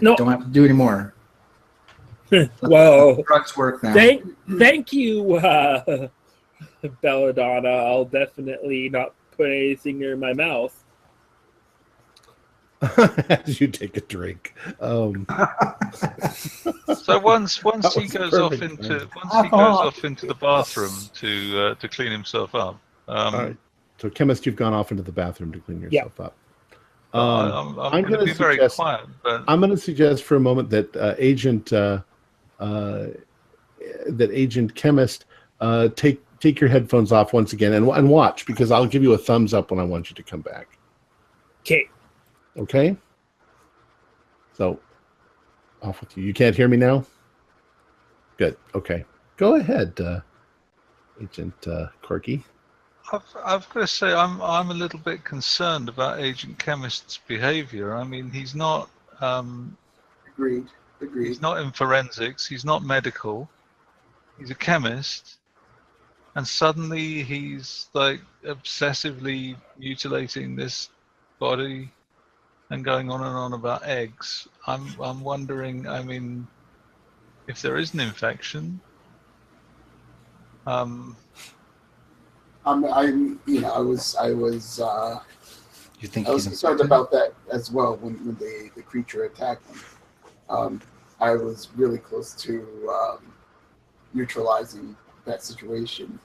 No. Don't have to do any more. Well, Drugs work now. thank you, Belladonna. I'll definitely not put anything near my mouth. as you take a drink. So once That he was goes perfect, off into the bathroom to clean himself up. All right. So, chemist, you've gone off into the bathroom to clean yourself up. I'm going to be very quiet, but I'm going to suggest for a moment that Agent Chemist take your headphones off once again and watch, because I'll give you a thumbs up when I want you to come back. Okay. Okay. So, off with you. You can't hear me now? Good. Okay. Go ahead, Agent Corky. I've got to say I'm a little bit concerned about Agent Chemist's behaviour. I mean, he's not Agreed. he's not in forensics. He's not medical. He's a chemist, and suddenly he's like obsessively mutilating this body and going on and on about eggs. I'm wondering. I mean, if there is an infection. I was You think I was he's concerned about that as well when the creature attacked him. I was really close to neutralizing that situation.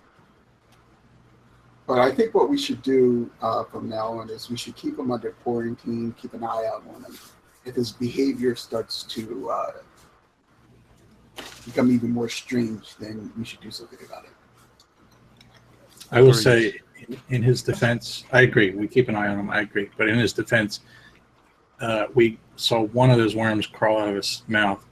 But I think what we should do from now on is we should keep him under quarantine, keep an eye out on him. If his behavior starts to become even more strange, then we should do something about it. I will say, in his defense, I agree. We keep an eye on him. I agree. But in his defense, we saw one of those worms crawl out of his mouth.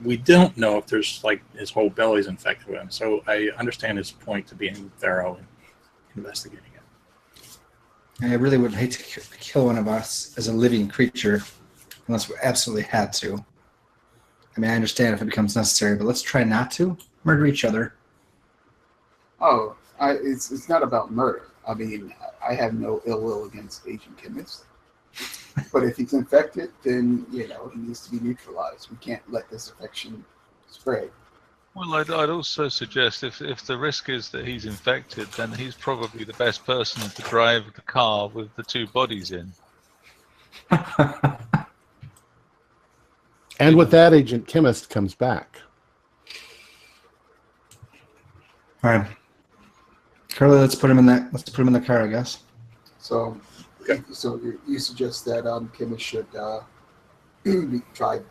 We don't know if there's like his whole belly's infected with him. So I understand his point to being thorough and investigating it. I really would hate to kill one of us as a living creature unless we absolutely had to. I mean, I understand if it becomes necessary, but let's try not to murder each other. Oh, it's not about murder. I mean, I have no ill will against Agent Chemist. But if he's infected, then, he needs to be neutralized. We can't let this infection spread. Well, I'd also suggest if the risk is that he's infected, then he's probably the best person to drive the car with the two bodies in. And with that, Agent Chemist comes back. All right, Carly, let's put him in the car, I guess. So, so you suggest that Chemist should drive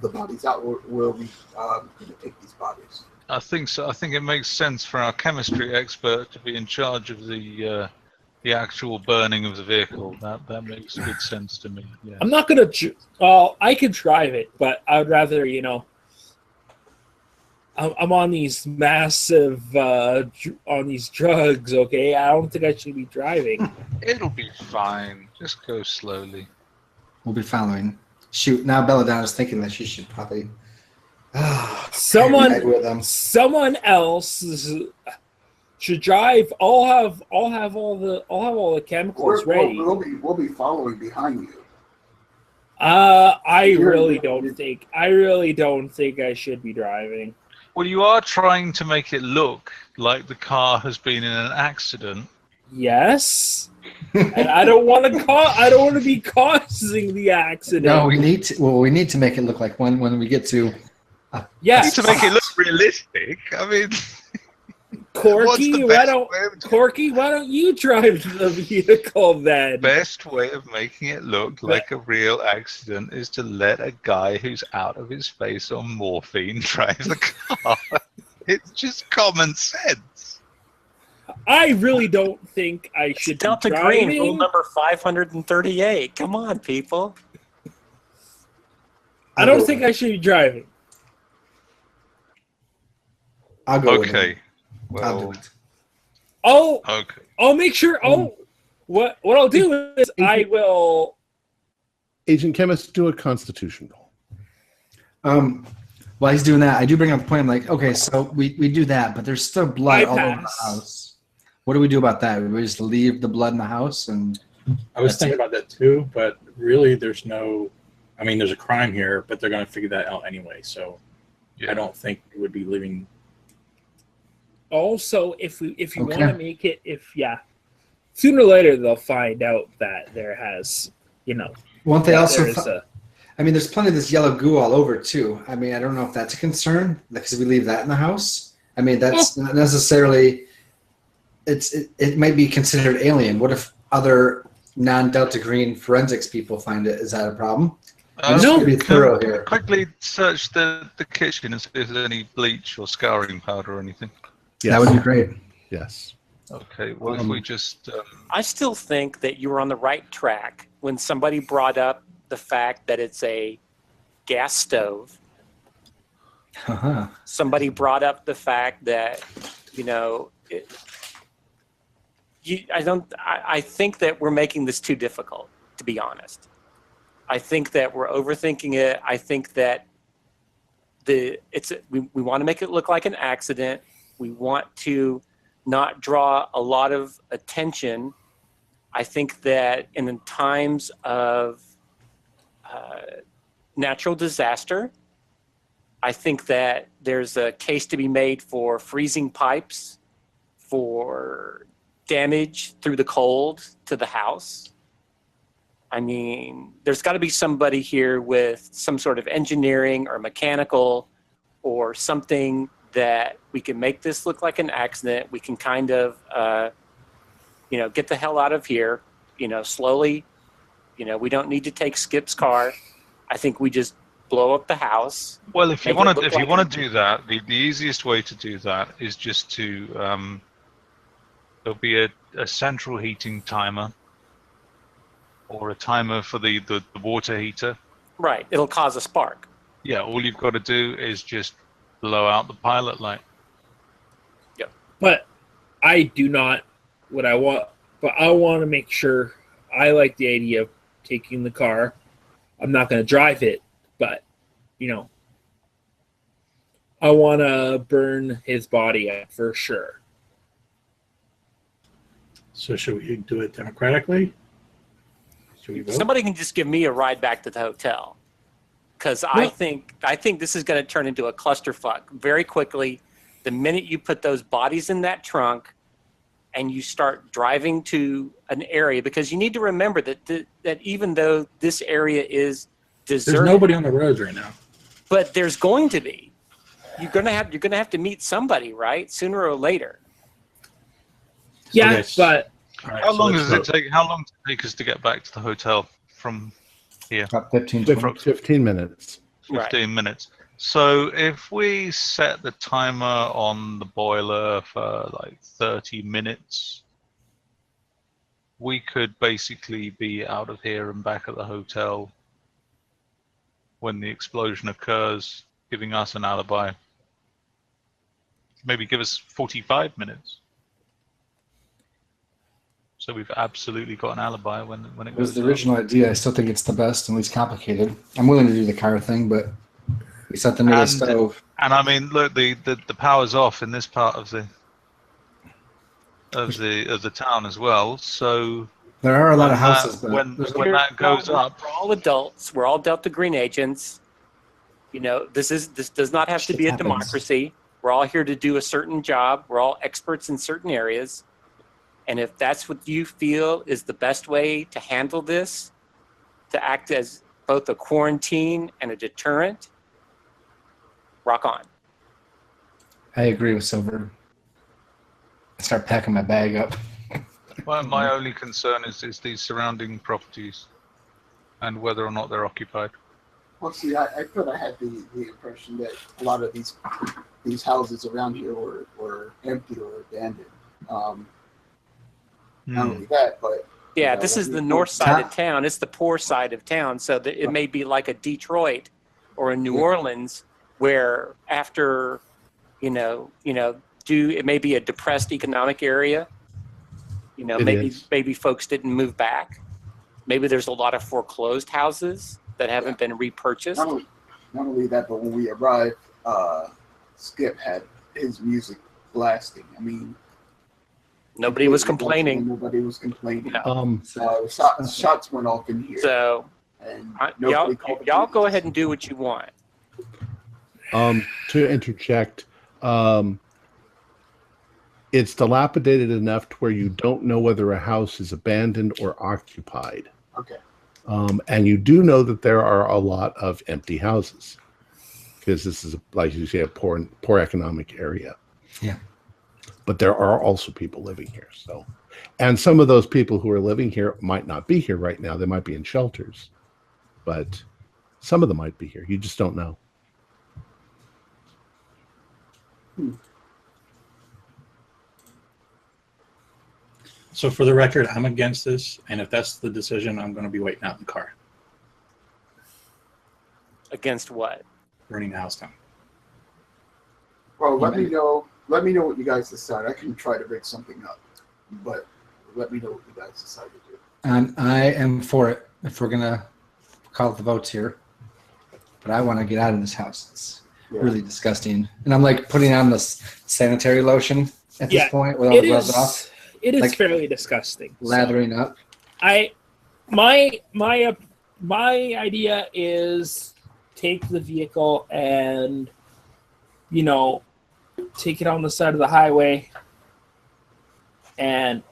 the bodies out, or will we take these bodies? I think so. I think it makes sense for our chemistry expert to be in charge of the actual burning of the vehicle. That makes good sense to me. Yeah. I'm not gonna. I could drive it, but I would rather, I'm on these massive, on these drugs. Okay, I don't think I should be driving. It'll be fine. Just go slowly. We'll be following. Shoot, now Belladonna's thinking that she should probably someone with them. Someone else should drive. I'll have all the chemicals ready. We'll be following behind you. I really don't think I should be driving. Well, you are trying to make it look like the car has been in an accident. Yes. And I don't want to be causing the accident. No, we need to make it look like when we get to. Yes. To make it look realistic. I mean, Corky, why don't you drive the vehicle then? The best way of making it look like a real accident is to let a guy who's out of his face on morphine drive the car. It's just common sense. I really don't think I should Delta be Green, driving. rule number 538. Come on, people. I don't think I should be driving. I'll go with Okay. it. I'll do Well, it. Oh, okay. I'll make sure. Oh, what I'll do is I will. Agent Chemist, do a Constitution roll. While he's doing that, I do bring up the point. I'm like, okay, so we do that, but there's still blood all over the house. What do we do about that? We just leave the blood in the house, and I was thinking about that too, but really, there's no. I mean, there's a crime here, but they're going to figure that out anyway. So, I don't think we would be leaving. Also, if you want to make it, sooner or later they'll find out that there has, won't they also? I mean, there's plenty of this yellow goo all over too. I mean, I don't know if that's a concern because we leave that in the house. I mean, that's not necessarily. It might be considered alien. What if other non-Delta Green forensics people find it? Is that a problem? No. Be thorough here. Quickly search the kitchen and see if there's any bleach or scouring powder or anything. Yes. That would be great. Yes. Okay, well, if we just... I still think that you were on the right track when somebody brought up the fact that it's a gas stove. Uh-huh. Somebody brought up the fact that, I think that we're making this too difficult, to be honest. I think that we're overthinking it. I think that we want to make it look like an accident. We want to not draw a lot of attention. I think that in times of natural disaster, I think that there's a case to be made for freezing pipes, for damage through the cold to the house. I mean, there's got to be somebody here with some sort of engineering or mechanical or something that we can make this look like an accident. We can kind of, get the hell out of here, slowly. We don't need to take Skip's car. I think we just blow up the house. Well, if you want to do that, the easiest way to do that is just to there'll be a central heating timer or a timer for the water heater. Right. It'll cause a spark. Yeah. All you've got to do is just blow out the pilot light. Yeah. But I do not what I want. But I want to make sure. I like the idea of taking the car. I'm not going to drive it, but I want to burn his body up for sure. So should we do it democratically? Should we vote? Somebody can just give me a ride back to the hotel, because I think this is going to turn into a clusterfuck very quickly. The minute you put those bodies in that trunk, and you start driving to an area, because you need to remember that even though this area is deserted, there's nobody on the roads right now. but there's going to be. You're gonna have to meet somebody, right? Sooner or later. Yeah, Okay. but All right, How so long let's does it vote. take? How long does it take us to get back to the hotel from here? About 15, 20. 15 minutes. 15 minutes. So if we set the timer on the boiler for like 30 minutes, we could basically be out of here and back at the hotel when the explosion occurs, giving us an alibi. Maybe give us 45 minutes. So we've absolutely got an alibi when it It was goes the up. original idea. I still think it's the best and least complicated. I'm willing to do the car thing, but we set the near the And- stove. And I mean, look, the power's off in this part of the town as well. So There are a lot of when that- houses, but when there's that goes up, We're all adults. We're all Delta Green agents. This does not have to Shit be a happens. democracy. We're all here to do a certain job. We're all experts in certain areas. And if that's what you feel is the best way to handle this, to act as both a quarantine and a deterrent, rock on. I agree with Silver. I start packing my bag up. my only concern is these surrounding properties and whether or not they're occupied. Well, see, I thought I had the impression that a lot of these houses around here were empty or abandoned. Not only that, but Yeah, this is the north side of town. It's the poor side of town. So it may be like a Detroit or in New Orleans, where after, it may be a depressed economic area. It Maybe is. maybe folks didn't move back. Maybe there's a lot of foreclosed houses that haven't been repurchased. Not only that, but when we arrived, Skip had his music blasting. I mean, Nobody was complaining. Nobody was complaining. No. Shots went off in here. So and y'all go ahead and do what you want. To interject, it's dilapidated enough to where you don't know whether a house is abandoned or occupied. Okay. And you do know that there are a lot of empty houses because this is, like you say, a poor economic area. Yeah. But there are also people living here. So, and some of those people who are living here might not be here right now. They might be in shelters, but some of them might be here. You just don't know. So for the record, I'm against this, and if that's the decision, I'm going to be waiting out in the car, Against what? burning the house down. Well, let me know. Let me know what you guys decide. I can try to rig something up, but let me know what you guys decide to do. I am for it if we're gonna call it the votes here. But I want to get out of this house. It's really disgusting, and I'm like putting on this sanitary lotion at this point with all the gloves off. It is Like, fairly disgusting. Lathering up. My idea is take the vehicle and take it on the side of the highway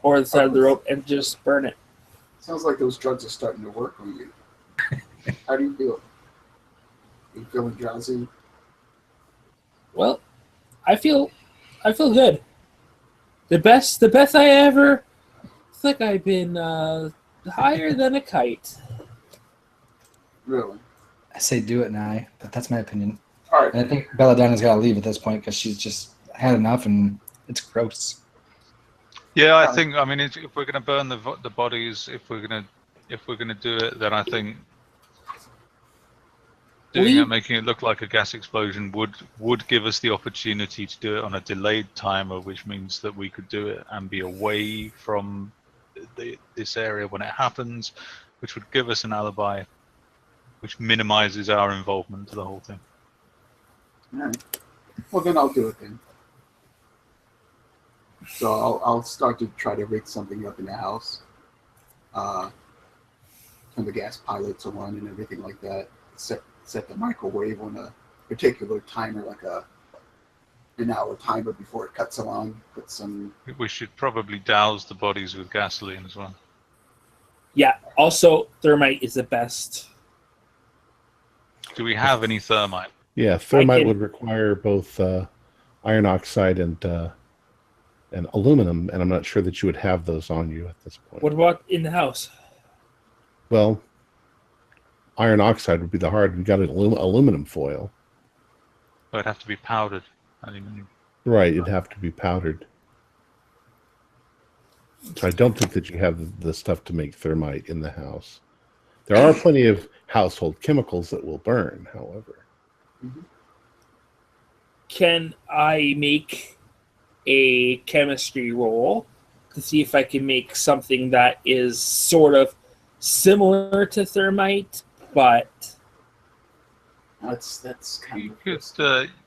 or the side of the road and just burn it. Sounds like those drugs are starting to work on you. How do you feel? Are you feeling drowsy? Well, I feel good. The best I ever. It's like I've been higher than a kite. Really? I say do it now, but that's my opinion. All right. And I think Belladonna's got to leave at this point because she's just had enough and it's gross. Yeah, I think. I mean, if we're going to burn the bodies, if we're going to do it, then I think making it look like a gas explosion would give us the opportunity to do it on a delayed timer, which means that we could do it and be away from this area when it happens, which would give us an alibi, which minimizes our involvement to the whole thing. All right. Well, then I'll do it then. So I'll start to try to rig something up in the house. Turn the gas pilots on and everything like that. Set the microwave on a particular timer, like an hour timer before it cuts along. Put some. We should probably douse the bodies with gasoline as well. Yeah. Also, thermite is the best. Do we have any thermite? Yeah, thermite would require both iron oxide and aluminum, and I'm not sure that you would have those on you at this point. What about in the house? Well, iron oxide would be the hard. We got an aluminum foil. Oh, it'd have to be powdered aluminum. Right, it'd have to be powdered. So I don't think that you have the stuff to make thermite in the house. There are plenty of household chemicals that will burn, however. Mm-hmm. Can I make a chemistry roll to see if I can make something that is sort of similar to thermite, but That's kind of.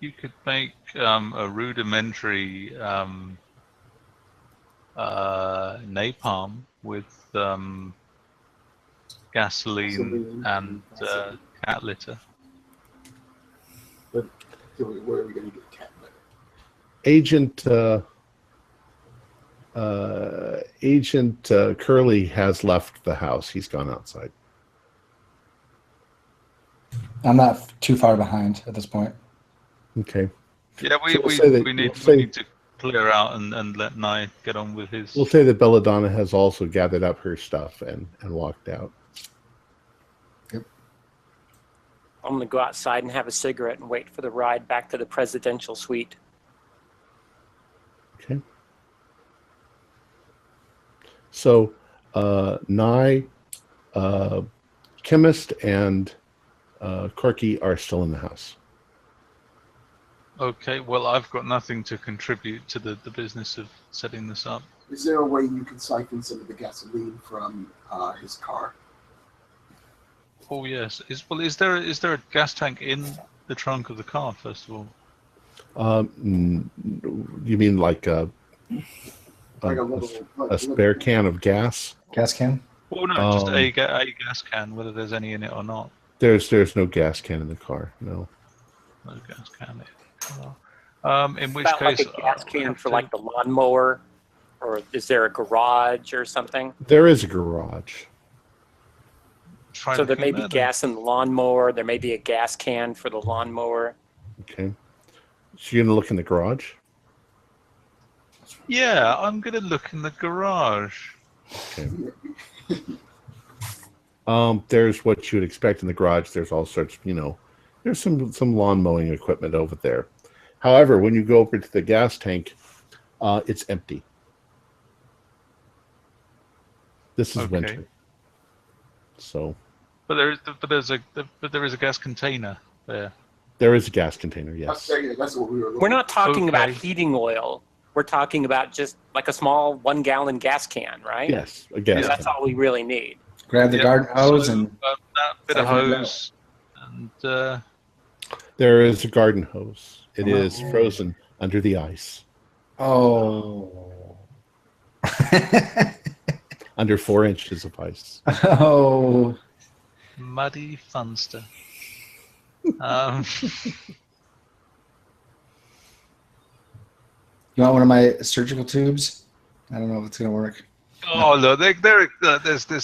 You could make a rudimentary napalm with gasoline and cat litter. But where are we going to get cat litter? Agent Curley has left the house. He's gone outside. I'm not too far behind at this point. Okay. Yeah, we need to clear out and let Nye get on with his. We'll say that Belladonna has also gathered up her stuff and walked out. I'm going to go outside and have a cigarette and wait for the ride back to the presidential suite. Okay. So, Nye, chemist, and Corky are still in the house. Okay, well, I've got nothing to contribute to the business of setting this up. Is there a way you can siphon some of the gasoline from his car? Oh yes. Is there a gas tank in the trunk of the car? First of all. You mean like a spare can of gas? Gas can? Well, no, just a gas can, whether there's any in it or not. There's no gas can in the car. No. No gas can in it. In which About case, like a gas can for like the lawnmower, or is there a garage or something? There is a garage. So there may be gas in the lawnmower. There may be a gas can for the lawnmower. Okay. So you're gonna look in the garage? Yeah, I'm gonna look in the garage. Okay. There's what you would expect in the garage. There's all sorts, there's some lawn mowing equipment over there. However, when you go over to the gas tank, it's empty. This is winter. So. But there is a gas container there. There is a gas container, yes. That's what we were looking We're not talking about heating oil. We're talking about just like a small 1 gallon gas can, right? Yes, a gas can. That's all we really need. Grab the garden hose so, and that bit of hose, and there is a garden hose. It is frozen under the ice. Oh. Under 4 inches of ice. Oh. muddy funster. You want one of my surgical tubes? I don't know if it's gonna work. Oh look, there's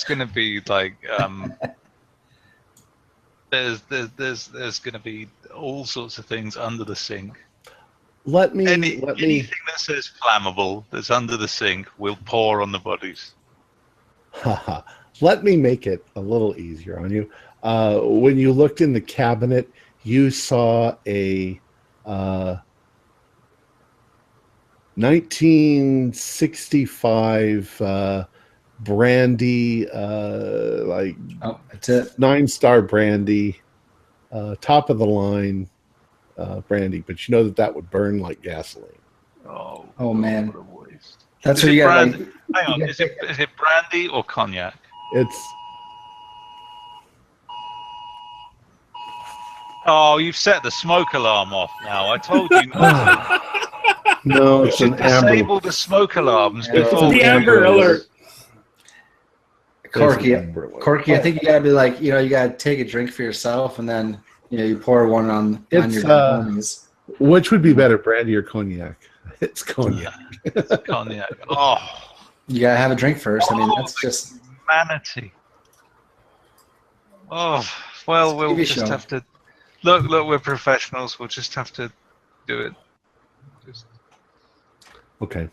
gonna be like there's gonna be all sorts of things under the sink. Anything that says flammable that's under the sink will pour on the bodies. Let me make it a little easier on you. When you looked in the cabinet, you saw a 1965 brandy, that's it. 9-star brandy, top of the line brandy, but you know that would burn like gasoline. Oh man, what a waste. That's what you got. Hang on, is it brandy or cognac? It's. Oh, you've set the smoke alarm off now. I told you not to. No, it's an amber. Disable the smoke alarms before the amber alert. Corky, I think you gotta be like, you gotta take a drink for yourself, and then you pour one on your homies. Which would be better, brandy or cognac? It's cognac. It's cognac. Oh, you gotta have a drink first. I mean, that's just humanity. Oh well, we'll just have to look. We're professionals. We'll just have to do it. Okay.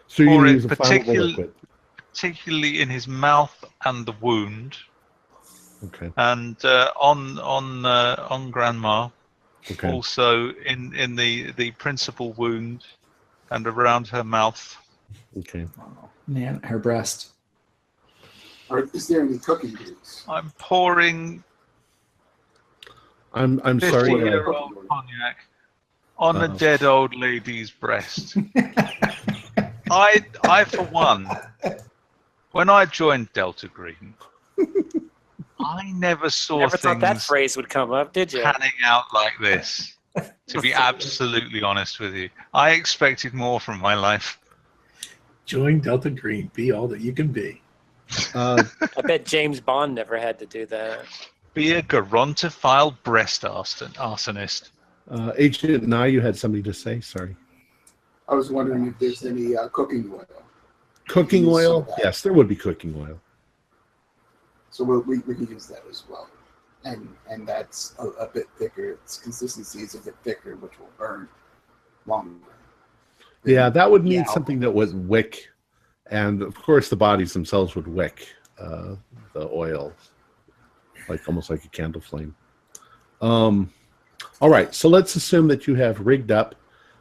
So you use a flammable liquid. Particularly in his mouth and the wound. Okay. And on Grandma. Okay. Also in the principal wound and around her mouth. Okay. Man, her breast. Is there any cooking grease? I'm pouring. I'm sorry. 50-year-old cognac on a dead old lady's breast. I for one, when I joined Delta Green, I never thought that phrase would come up, did you? Panning out like this. To be absolutely honest with you, I expected more from my life. Join Delta Green. Be all that you can be. I bet James Bond never had to do that. Be a gerontophile breast arsonist. Agent Nye, you had something to say? Sorry. I was wondering if there's any cooking oil. Cooking oil? Yes, there would be cooking oil. So we can use that as well. And that's a bit thicker. Its consistency is a bit thicker, which will burn longer. Yeah, that would need something that would wick. And, of course, the bodies themselves would wick the oil, almost like a candle flame. All right, so let's assume that you have rigged up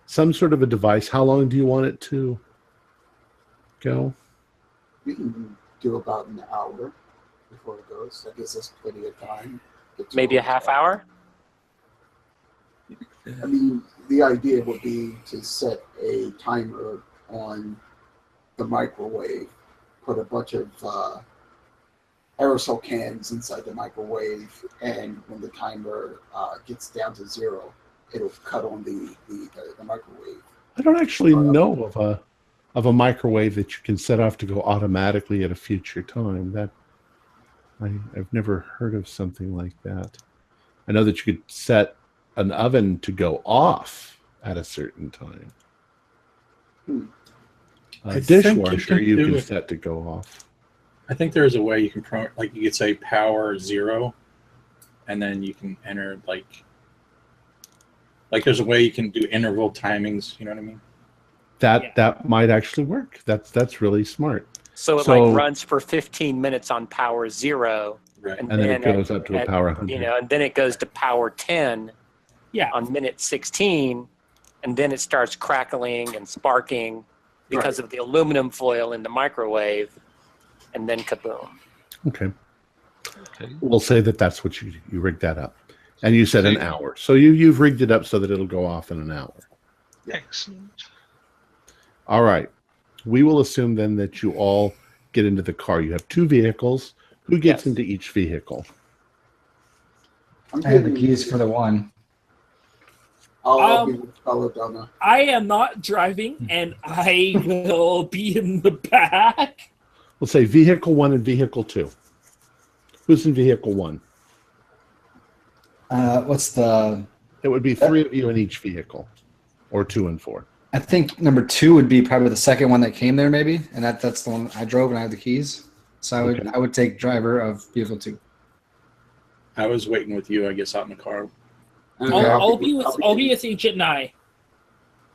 some sort of a device. How long do you want it to go? We can do about an hour before it goes. That gives us plenty of time. Maybe a half hour? I mean, the idea would be to set a timer on the microwave, put a bunch of aerosol cans inside the microwave, and when the timer gets down to 0, it'll cut on the microwave. I don't actually know of a microwave that you can set off to go automatically at a future time. That I've never heard of something like that. I know that you could set an oven to go off at a certain time. A dishwasher you can set to go off. I think there is a way you can you could say power 0, and then you can enter like there's a way you can do interval timings. You know what I mean? That might actually work. That's really smart. So it like runs for 15 minutes on power 0, right? And then it goes up to a power 100. And then it goes to power 10. On minute 16, and then it starts crackling and sparking because of the aluminum foil in the microwave, and then kaboom. Okay. We'll say that's what you rigged that up. And you said an hour. So you've rigged it up so that it'll go off in an hour. Excellent. All right. We will assume then that you all get into the car. You have 2 vehicles. Who gets into each vehicle? I have the keys for the one. I'll be with Belladonna. I am not driving, and I will be in the back. We'll say vehicle 1 and vehicle 2. Who's in vehicle 1? What's the... It would be 3 of you in each vehicle, or 2 and 4. I think number 2 would be probably the second one that came there, maybe, and that's the one I drove and I have the keys. So I would take driver of vehicle 2. I was waiting with you, I guess, out in the car. I'll be with Agent Nye.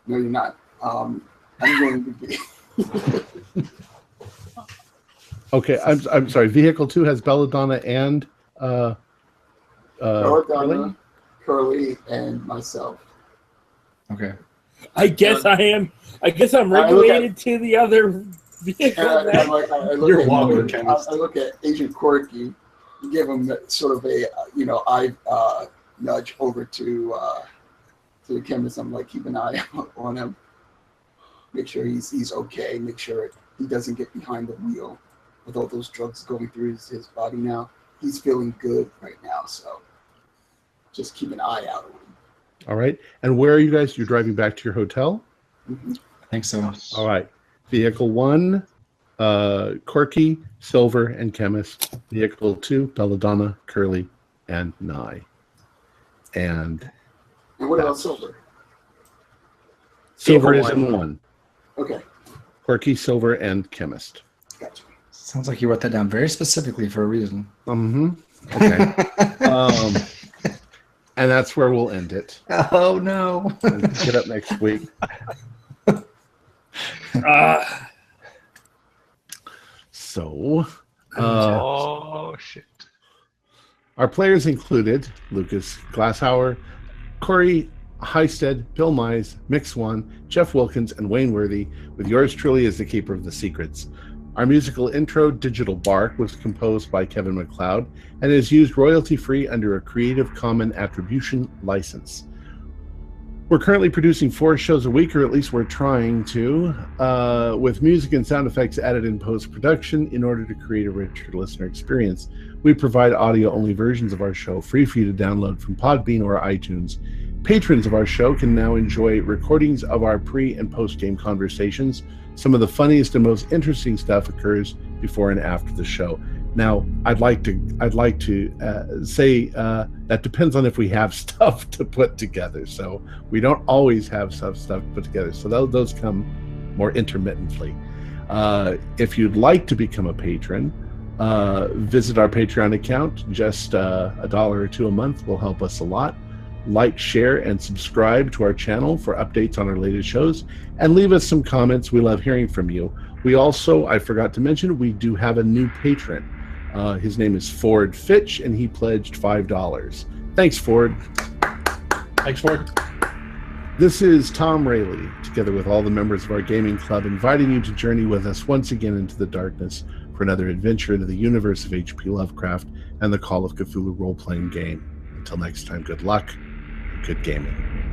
No, you're not. I'm going to be. Okay, I'm sorry. Vehicle 2 has Belladonna and Belladonna, Curly, and myself. Okay. I guess I'm regulated to the other vehicle. I look at Agent Quirky, give him sort of a eye nudge over to the chemist. I'm like, keep an eye on him, make sure he's okay, make sure he doesn't get behind the wheel with all those drugs going through his body now. He's feeling good right now, so just keep an eye out on him. All right. And where are you guys? You're driving back to your hotel? Mm-hmm. I think so. All right. Vehicle 1, Corky, Silver, and Chemist. Vehicle 2, Belladonna, Curly, and Nye. And what about Silver? Silver is in 1. Okay. Quirky, Silver, and Chemist. Gotcha. Sounds like you wrote that down very specifically for a reason. Mm-hmm. Okay. And that's where we'll end it. Oh, no. Get up next week. Oh, shit. Our players included Lucas Glasshauer, Corey Heisted, Bill Mize, Mick Swan, Jeff Wilkins, and Wayne Worthy, with yours truly as the keeper of the secrets. Our musical intro, Digital Bark, was composed by Kevin MacLeod and is used royalty-free under a Creative Commons Attribution license. We're currently producing 4 shows a week, or at least we're trying to, with music and sound effects added in post-production in order to create a richer listener experience. We provide audio-only versions of our show, free for you to download from Podbean or iTunes. Patrons of our show can now enjoy recordings of our pre- and post-game conversations. Some of the funniest and most interesting stuff occurs before and after the show. Now, I'd like to say that depends on if we have stuff to put together. So we don't always have stuff put together. So those come more intermittently. If you'd like to become a patron, visit our Patreon account. Just $1 or $2 a month will help us a lot. Like, share, and subscribe to our channel for updates on our latest shows, and leave us some comments. We love hearing from you. We also, I forgot to mention, we do have a new patron. His name is Ford Fitch, and he pledged $5. Thanks, Ford. Thanks, Ford. This is Tom Rayleigh, together with all the members of our gaming club, inviting you to journey with us once again into the darkness for another adventure into the universe of H.P. Lovecraft and the Call of Cthulhu role-playing game. Until next time, good luck and good gaming.